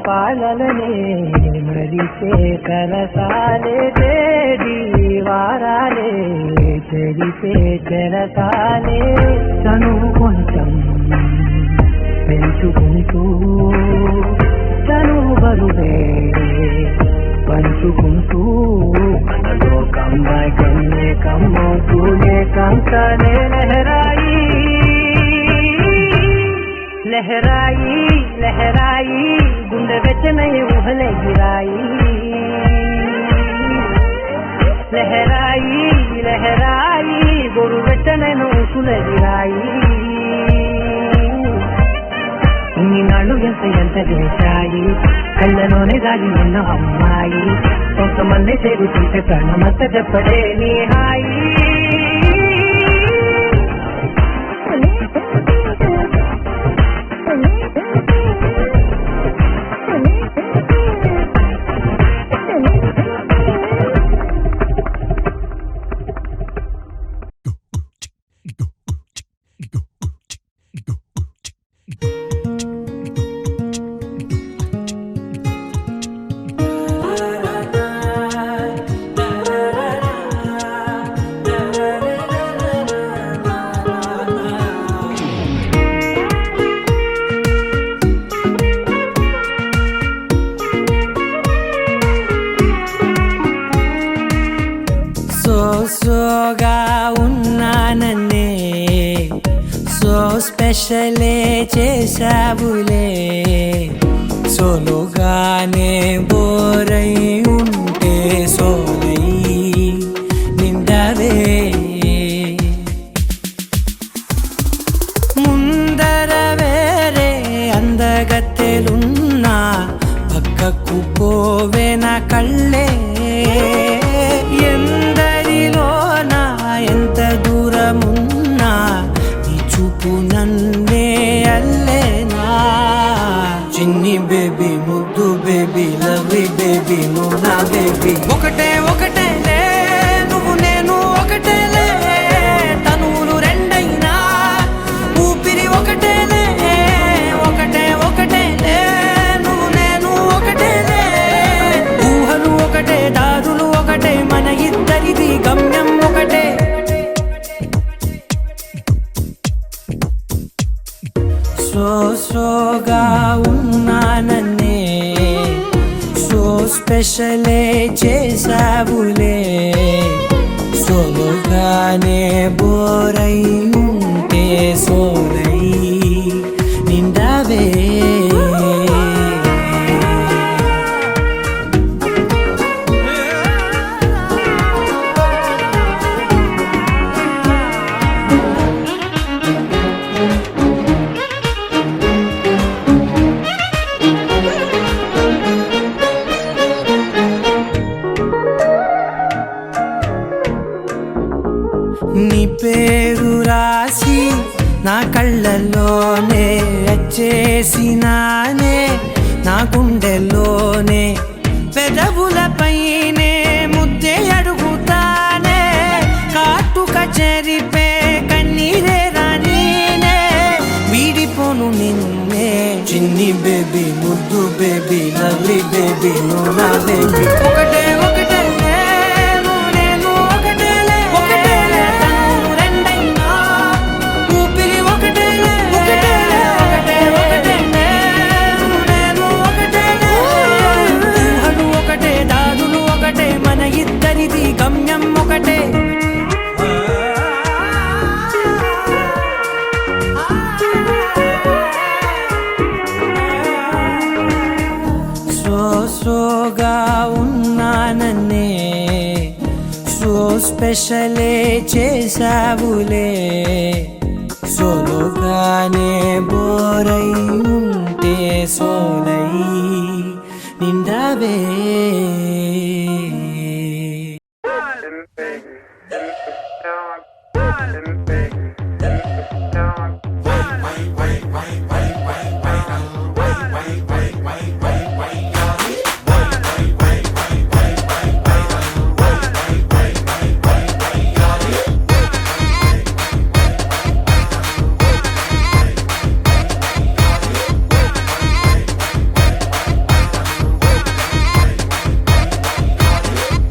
పాలనే మరిచే కరసాలే తేడి వారాలే చెరిపే చెరసాలే తను కొంచెం పెంచుకుంటూ తను బరువే పంచుకుంటూ మనలో కమ్మాయి కన్నే కమ్మవుతూనే కంకనే లహరాయి లహరాయి లహరాయి గుండె వెచ్చనయ్యే ఊహలే గిరాయి లహరాయి లహరాయి గోరు వెచ్చనైన ఊసుల గిరాయి ఇన్ని నాళ్ళు ఎంత చేశాయి కళ్ళలోనే దాగి ఉన్న అమ్మాయి కొంతమంది చేరుతుంటే ప్రాణమంత చెప్పడే నీ హాయి సోగా ఉన్నానన్నే సో స్పెషలే చేసావులే సోలోగానే బోరై ఉంటే సోలై నిండవే ముందర వేరే అందగత్తెలున్నా పక్కకు పోవే నా కళ్ళే ఎందరిలోనా ఎంత దూరమున్నా నీ చూపు నన్నే అల్లేనా చిన్ని బేబీ ముద్దు బేబీ లవ్లీ బేబీ నువ్వు నా బేబీ ఒకటే ఒకటేలే నువ్వు నేను ఒకటేలే తనువులు రెండైనా ఊపిరి ఒకటేలే ఒకటే ఒకటేలే నువ్వు నేను ఒకటేలే ఊహలు ఒకటే దారులు ఒకటే మన ఇద్దరిది గమ్యం ఒకటే సోగా ఉన్నానన్నే సో స్పెషలే చేసావులే సోలోగానే బోరై ఉంటే సోలై నిండవే వస్తానే నా గుండెల్లోనే పెదవులపైనే ముద్దే అడుగుతానే కాటుక చెరిపే కన్నీరే రానీనే వీడిపోను నిన్నే చిన్ని బేబీ ముద్దు బేబీ లవ్లీ బేబీ నువ్వు నా బేబీ ఒకటే ఒకటే నేను ఒకటేలే ఒకటేలే తను రెండైనా ఊపిరి ఒకటేలే ఒకటేలే ఒకటే ఒకటే నేను ఒకటేలే ఊహలు ఒకటే దారులు ఒకటే మన ఇద్దరిది గమ్యం ఒకటే సోగా ఉన్నానన్నే సో స్పెషలే చేసావులే సోలోగానే బోరై ఉంటే సోలై నిండావే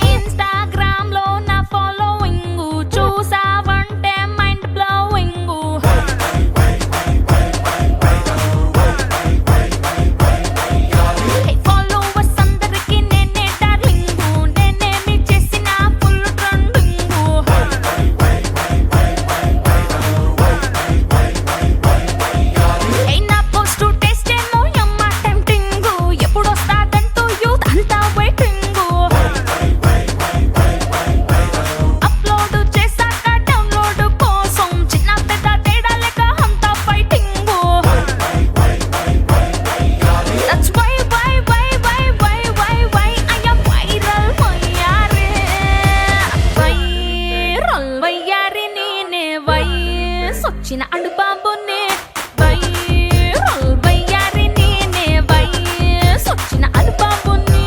ఇన్‌స్టాగ్రామ్ లో నా ఫాలోయింగ్ చూసావంటే మైండ్ బ్లోయింగ్ ఫాలోవర్స్ అందరికి నేనే డార్లింగ్ నేనేమి చేసినా ఫుల్ ట్రెండింగ్ నా పోస్ట్ టేస్ట్ ఏమో యమ్మ టెంప్టింగ్ ఎప్పుడొస్తాదంటూ యూత్ అంతా వెయిటింగ్ అప్లోడ్ చేశాక డౌన్లోడ్ కోసం చిన్న పెద్ద తేడా లేక అంతా fighting that's why I am viral వయ్యారి నేనే వయసొచ్చిన అడుబాబునే వైరల్ వయ్యారి నేనే వయసొచ్చిన అడుబాబునే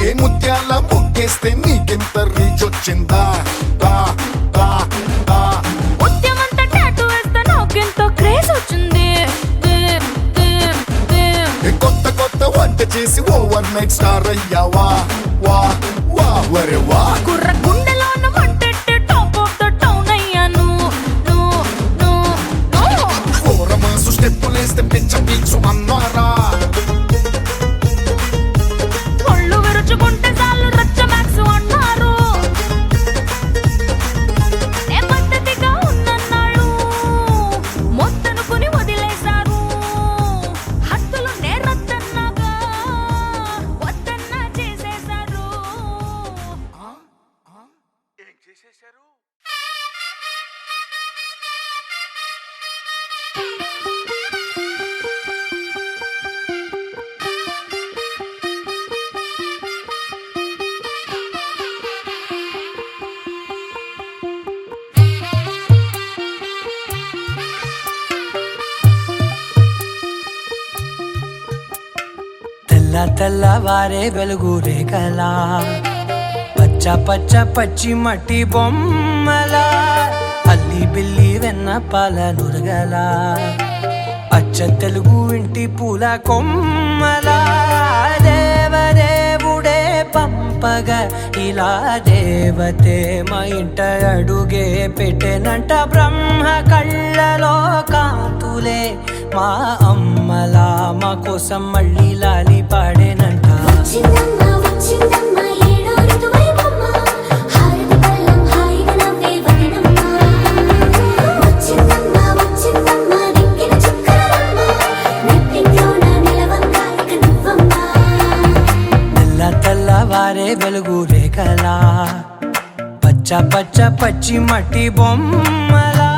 ఏ ముత్యాల ముగ్గేస్తే నీకెంత రీచ్ వచ్చిందా దా దా దా ఉద్యమంతా టాటూ వేస్తే నాకెంతో క్రేజ్ వచ్చింది ఏ కొత్త కొత్త వంట చేసి ఓవర్ నైట్ స్టార్ అయ్యావా వా వా వరే వా కుర్ర గుండెలోన మంటెట్టి టాప్ ఆఫ్ ద టౌన్ అయ్యాను ఓరమాసు స్టెప్పులేస్తే పిచ్చ పీచు అన్నారా ఒళ్ళు విరుచుకుంటే చాలు రచ్చ మ్యాక్స్ అన్నారు ఏ పద్ధతిగా ఉన్నన్నాళ్ళు మొత్తనుకుని వదిలేశారు హద్దులు నేరద్దన్నాగా వద్దన్నా చేసేశారు ఏం చేసేశారు? తెల్లవారే వెలుగు రేఖలా పచ్చ పచ్చ పచ్చి మట్టి బొమ్మలా అల్లి బిల్లి వెన్న పాల నురగలా అచ్చ తెలుగు ఇంటి పూల కొమ్మలా దేవదేవుడే పంపగా ఇలా దేవతే మా ఇంట అడుగే పెట్టెనంట బ్రహ్మ కళ్ళలో కాంతులే మా అమ్మలా మా కోసం మళ్ళీ లాలి పాడేనంట వచ్చిందమ్మ వచ్చిందమ్మ ఏడో ఋతువైవమ్మ హారతి పళ్ళం హాయిగా నవ్వే వదినమ్మ వచ్చిందమ్మ వచ్చిందమ్మ దిక్కిన చుక్కలమ్మ నెట్టింట్లోన నిలవంగా ఇక నువ్వమ్మ తెల్లవారే వెలుగు రేఖలా పచ్చ పచ్చ పచ్చి మట్టి బొమ్మలా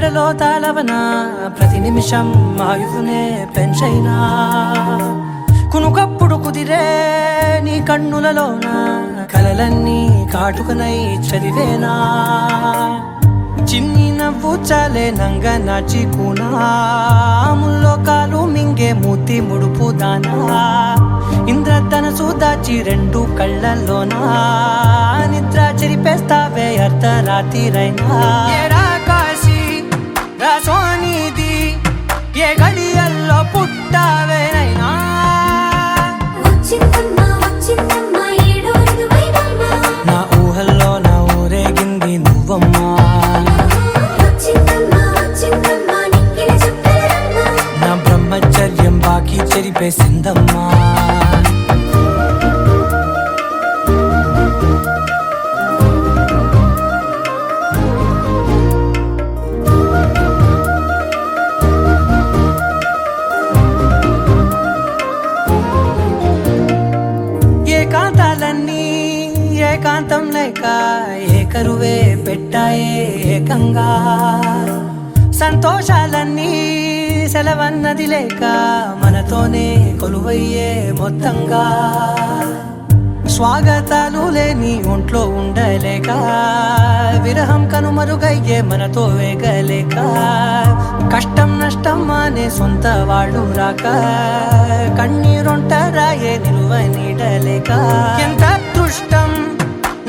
గుండెలో తాళవన ప్రతి నిమిషం ఆయుధునే పెంచైనా కునుకప్పుడు కుదిరే నీ కన్నులలోన కలలన్నీ కాటుకనై చదివేనా చిన్ని నవ్వు చాలే నంగ నాచి కూనాముల్లో కాలు మింగే మూతి ముడుపు దానా ఇంద్రధనసు దాచి రెండు కళ్ళల్లోనా నిద్ర చెరిపేస్తావే అర్ధరాత్రిరైనా ఏరా కాశీ రా సోనిది ఏ గడియల్లో పుట్టావేనైనా వచ్చిందమ్మా వచ్చిందమ్మా ఏడో ఋతువైవమ్మా నా ఊహల్లో నా ఊరేగింది నువ్వమ్మా వచ్చిందమ్మా వచ్చిందమ్మా నిక్కిన చుక్కలమ్మా నా బ్రహ్మచర్యం బాకీ చెరిపేసిందమ్మా ఏకాంతాలన్నీ ఏకాంతం లేక ఏకరువే పెట్టాయే ఏకంగా సంతోషాలన్నీ సెలవన్నది లేక మనతోనే కొలువయ్యే మొత్తంగా స్వాగతాలు లేని ఒంట్లో ఉండలేక విరహం కనుమరుగయ్యే మనతో వేగలేక కష్టం నష్టం అనే సొంత వాళ్ళు రాక కన్నీరొంటరాయే నిలువ నీడలేక ఎంత అదృష్టం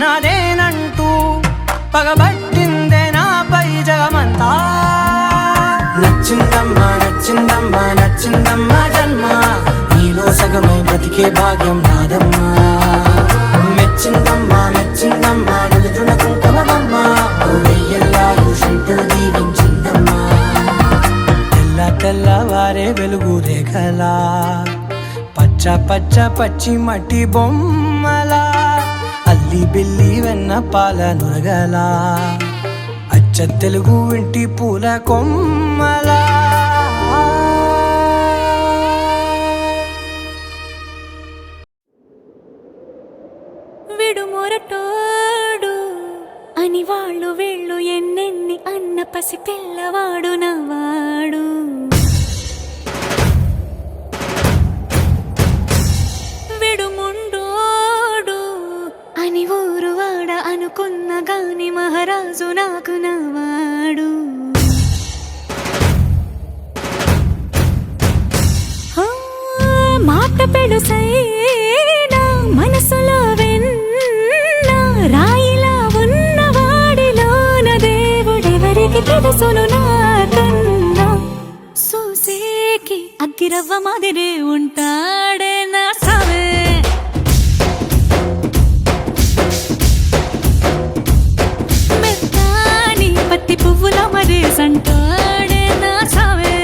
నాదేనంటూ పగబట్టిందే నాపై జగమంతా నచ్చిందమ్మా నచ్చిందమ్మా నచ్చిందమ్మా జన్మ నీలో సగమై బ్రతికే భాగ్యం నాదమ్మా మెచ్చిందమ్మా మెచ్చిందమ్మా నిలుతున్న కుంకుమమ్మా వెయ్యల్లాయుషంటూ దీవించిందమ్మా తెల్ల తెల్లవారే వెలుగు రేఖలా పచ్చ పచ్చ పచ్చి మట్టి బొమ్మలా అల్లి బిల్లి వెన్న పాల నురగలా అచ్చ తెలుగు ఇంటి పూల కొమ్మలా విడుమొరటోడు అని వాళ్ళు వీళ్ళు ఎన్నెన్ని అన్న పసి పిల్లవాడు నవాడు విడుముండోడు అని ఊరు వాడ అనుకున్న గాని మహారాజు నాకు నవాడు మాట పెడుసైనా మనసులో వెన్న రాయిలా ఉన్నవాడిలోన దేవుడెవరికి తెలుసును నాకన్నా సూసేకి అగ్గిరవ్వ మాదిరే ఉంటాడే నా సవే మెత్తాని పత్తి పువ్వుల మరే సంటాడే నా సవే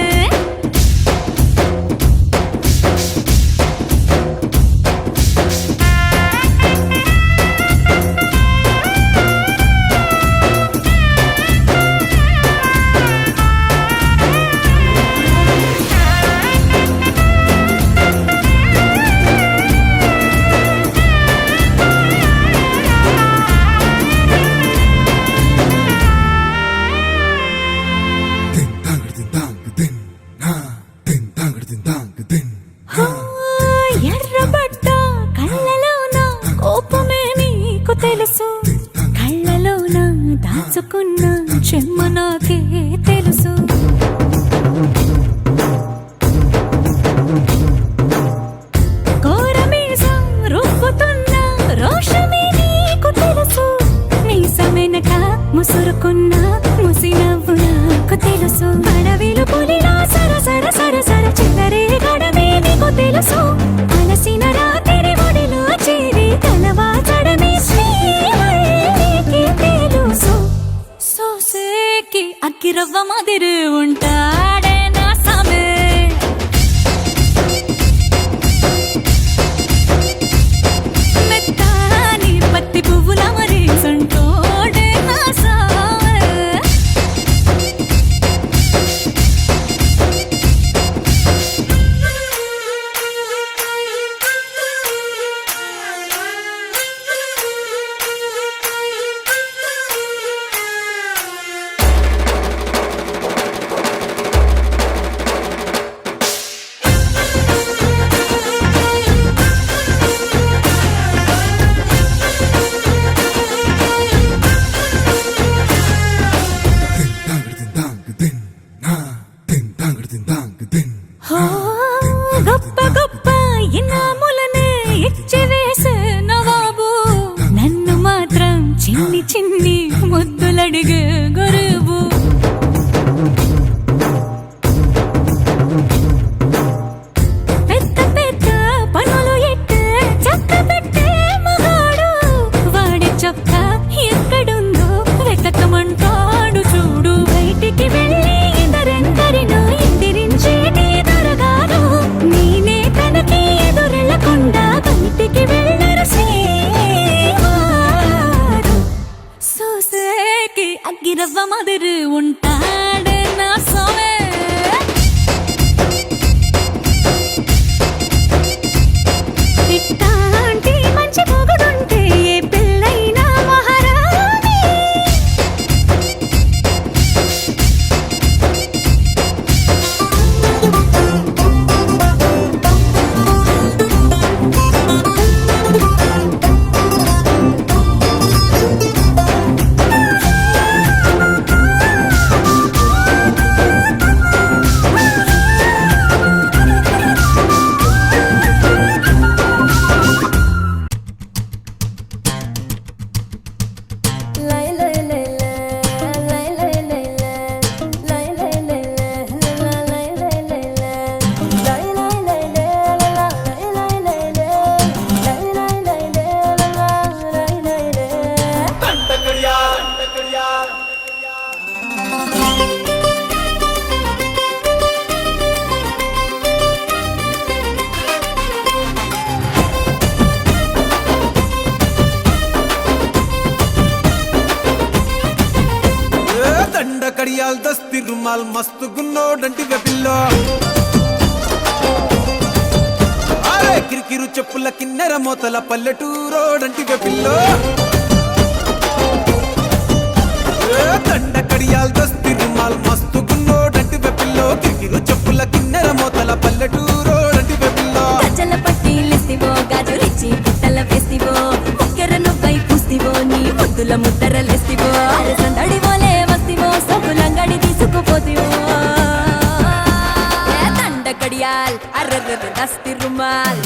ఎర్రబడ్డ కళ్ళలోన కోపమే నీకు తెలుసు కళ్ళలోన దాచుకున్న చెమ్మ నాకే తెలుసు కోరమీసం రుబ్బుతున్న రోషమే నీకు తెలుసు మీసమెనక ముసురుకున్న ముసినవ్వు నాకు తెలుసు అడవిలు పులిలా సర సర సర సర చిల్లరే గడమే నీకు తెలుసు అలసిన రాత్రి ఒడిలో చేరి కలవాచడమే శ్రీవల్లికి తెలుసు సోసేకి అగ్గిరవ్వ మాదిరి చిన్ని చిన్ని ముద్దులడిగే గురువు పెద్ద పెద్ద పనులు ఎట్టే చక్క పెట్టే మగాడు వాడి చొక్క ఎక్కడుందో వెతకమంటాడు చూడు బయటికి వెళ్ళి ఇద్దరెందరినో ఎదిరించేటి దొరగారు నేనే తనకి ఎదురెళ్ళకుండా బయటికి వెళ్ళరు శ్రీవారు సోసేకి అగ్గిరవ్వ మదురు ఉంటాడే నా సోమే ఇట్టాంటి మంచి మొగుడుంటే ఏ పిల్లైనా మహారాణి దండ కడియాల్ దస్తి రుమాల్ మస్తు గున్నోడంటి వెపిల్లో అరే కిరికిరు చెప్పుల కిన్నెర మోతల పల్లెటూరోడంటి వెపిల్లో దండ కడియాల్ దస్తి రుమాల్ మస్తు గున్నోడంటి వెపిల్లో కిరికిరు చెప్పుల కిన్నెర మోతల పల్లెటూరోడంటి వెపిల్లో గజల పట్టీలిస్తివో గాజులిచ్చి పుట్టల వేస్తివో ముక్కెర నువ్వై పూస్తివో నీ ముద్దుల ముద్దరలేస్తివో అరసందడివోలే వస్తివో సబ్బులంగడి తీసుకుపోతివో దండ కడియాల్ అర్రర్ర దస్తి రుమాల్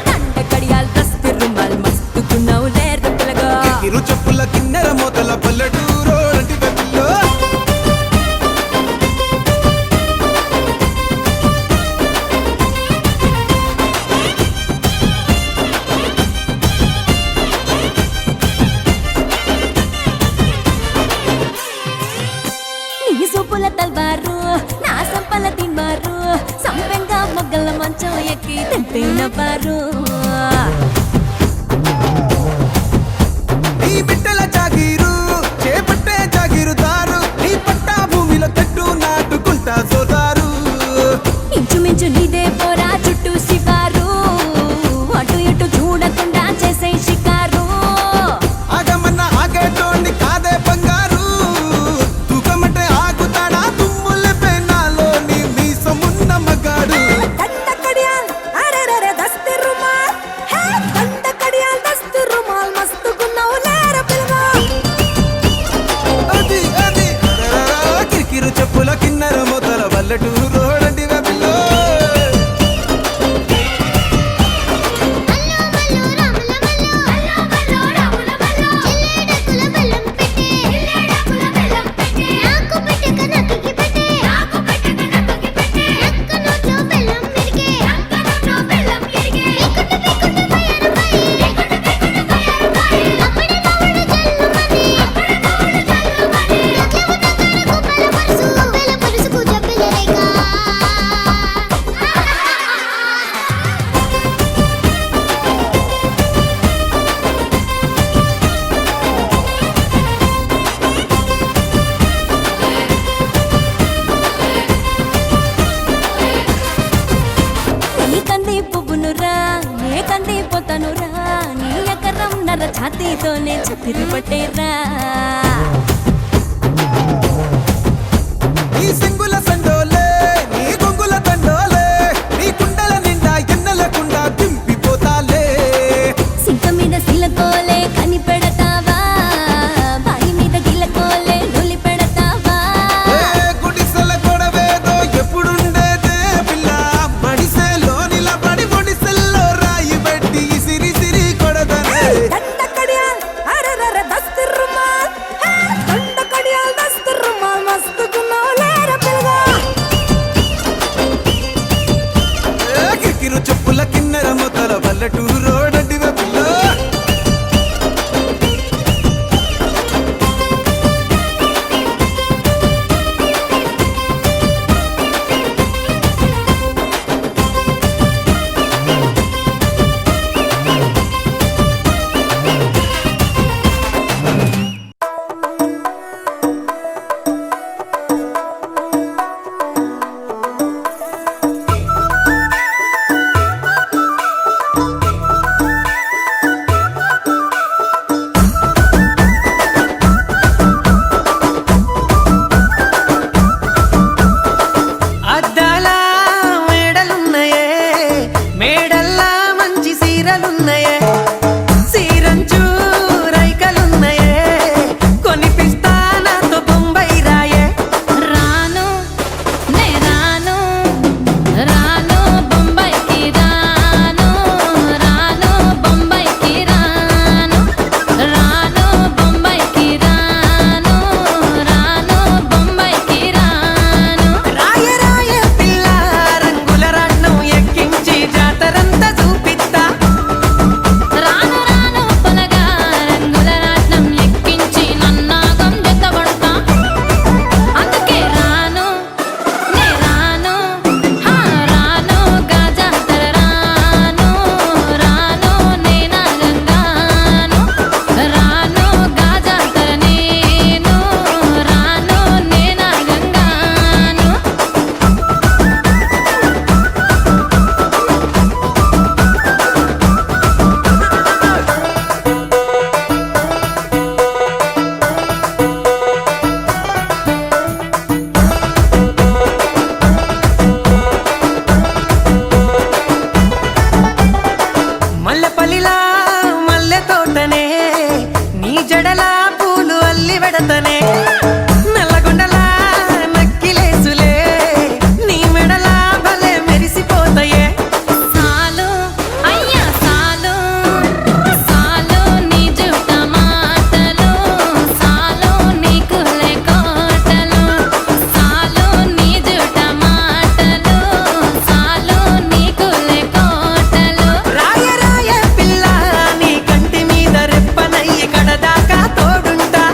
దండ కడియాల్ దస్తి రుమాల్ మస్తు గున్నావు లేరు పిల్లగా కిరికిరు చెప్పుల కిన్నెర మోతల పల్లెటూరోడంటి వెపిల్లో నీ సూపుల తల్వారు నా సంపల తిన్మారు సంపెంగా మొగ్గల మంచం ఎక్కి తెంపిన వారు నీ బిడ్డల జాగీరు చేపట్టే జాగీరుదారు నీ పట్టా భూమిలో తెట్టు నాటుకుంటా సోదారు ఇంచుమించు నీదే పోరా చుట్టూ శివారు అటు ఇటు చూడకుండా చేసే షికారు ఆగమన్న ఆగేటోండి కాదే బంగారు తూకమంటే ఆగుతాడా తుమ్ముల పెనాలో నీ మీసమున్న మగాడు దండ కడియాల్ అరెరెరె దస్తి రుమాల్ హే దండ కడియాల్ దస్తి రుమాల్ మస్తు గున్నావు లేర పిల్లగా అది అది అరెరెరె, కిరికిరు చెప్పుల కిన్నెర మొదల పల్లెటూరోడంటి వెపిల్లో నీ కంది పువ్వునురా నే కంది పోతానురా నీ ఎకరం నర ఛాతీతోనే చతిరి పట్టేరా నీ సింగుల సండోలే నీ గొంగుల తండోలే నీ కుండల నిండా ఎన్నెలకుండా దింపిపోతాలే సింక మీద సిలకోలే కని పెడతావా బాయి మీద గిలకోలే నొలి పెడతావా ఏ గుడిసెల గొడవేదో ఎప్పుడుండేదే పిల్ల మడిసెలో నిలబడి దండ కడియాల్ అరెరెరె దస్తి రుమాల్ మల్లె తోటనే నీ జడల పూలు అల్లి వెడతనే నల్లగొండల నక్కిలేసులే నీ మెడల భలే మెరిసిపోతాయే సాలు అయ్యా సాలు సాలు నీ జుట్ట మాటలు సాలు నీకు కోటలు సాలు నీ జుట్ట మాటలు సాలు నీకు కోటలు రాయ రాయ పిల్ల నీ కంటి మీద రెప్పనయ్యి కడదాకా తోడుంటా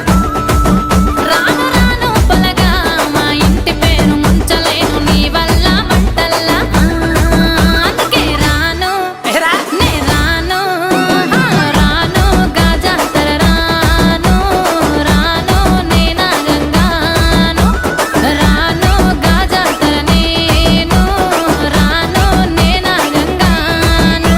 రాను రాను పొలగా మా ఇంటి పేరు ముంచలేను నీ వల్ల మంటల్లా అందుకే రాను ఏరా నే రాను రాను గాజాతర రాను రాను నేనా గంగాను రాను గాజాతర నేను రాను నేనా గంగాను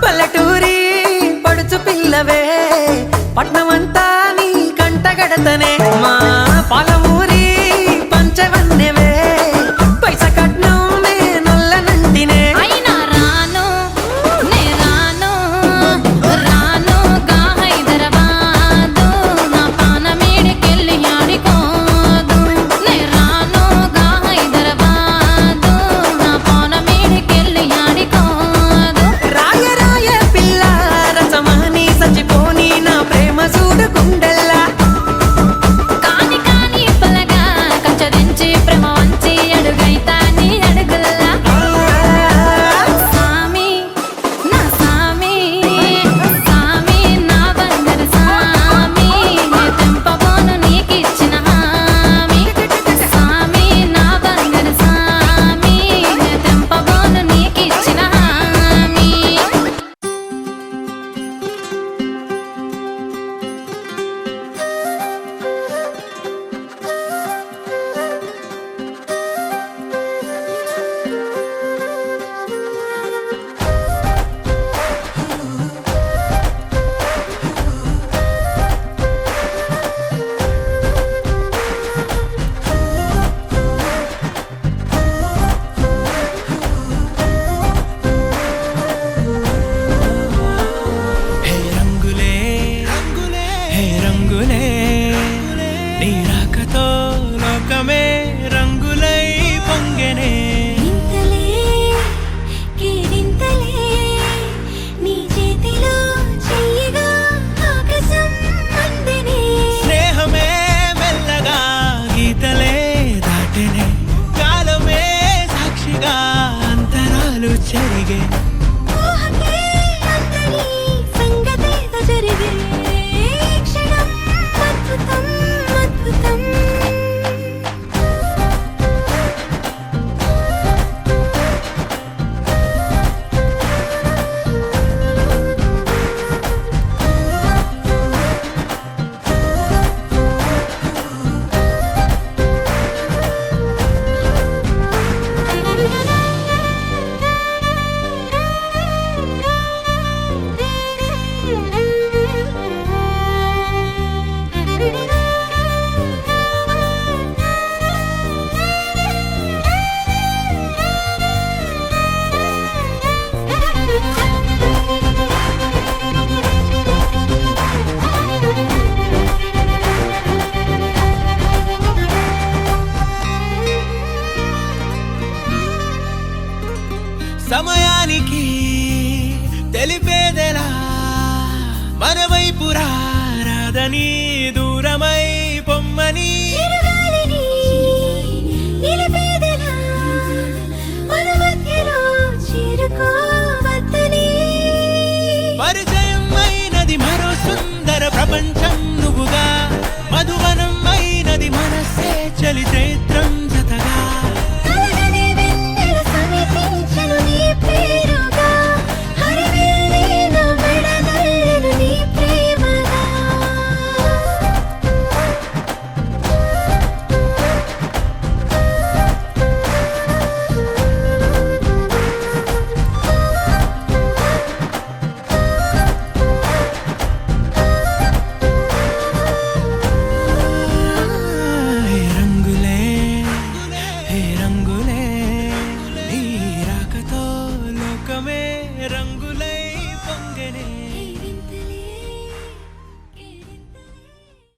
పల్లెటూరి పడుచు పిల్లవే పట్నమంతా నీ కంటగడతనే మా పాలమూరి పంచవన్నెవే పైస కట్నం నే నొల్లనంటినే అయినా రాను నే రాను రాను గా హైదరాబాదు నా పానమేడికెళ్ళి ఆడుకోదు నే రాను గా హైదరాబాదు నా పానమేడికెళ్ళి ఆడుకోదు రాయ రాయ పిల్ల రసమాని సచిపోని నా ప్రేమ చూడు గుండెల్లా కాని కాని పలగా కచ్చరించి ప్రేమ వంచి అడుగైతా నీ అడుగుల్లా సామి నా సామి సామి నా బంగారు సామి నే తెంపబోను నీకిచ్చిన హామీ సామి నా బంగారు సామి నే తెంపబోను నీకిచ్చిన హామీ హే రంగులే రంగులే హే రంగులే నీ రాకతో లోకమే రంగులై పొంగెనే ఇంతలే కేరింతలే నీ చేతిలో చెయ్యగా ఆకాశం అందనే స్నేహమే మెల్లగా గీతలే దాటెనే కాలమే సాక్షిగా అంతరాలు చెరిగే ఊహకే అంతని సంగతేదో జరిగే క్షణం అద్భుతం అద్భుతం సమయానికి తెలిపేదెలా మన వైపు రాదని దూరమై పొమ్మని చిరుగాలిని నిలిపేదెలా మన మధ్యలో చేరుకోవద్దని పరిచయం అయినది మరో సుందర ప్రపంచం నువ్వుగా మధువనం అయినది మనసే చలితే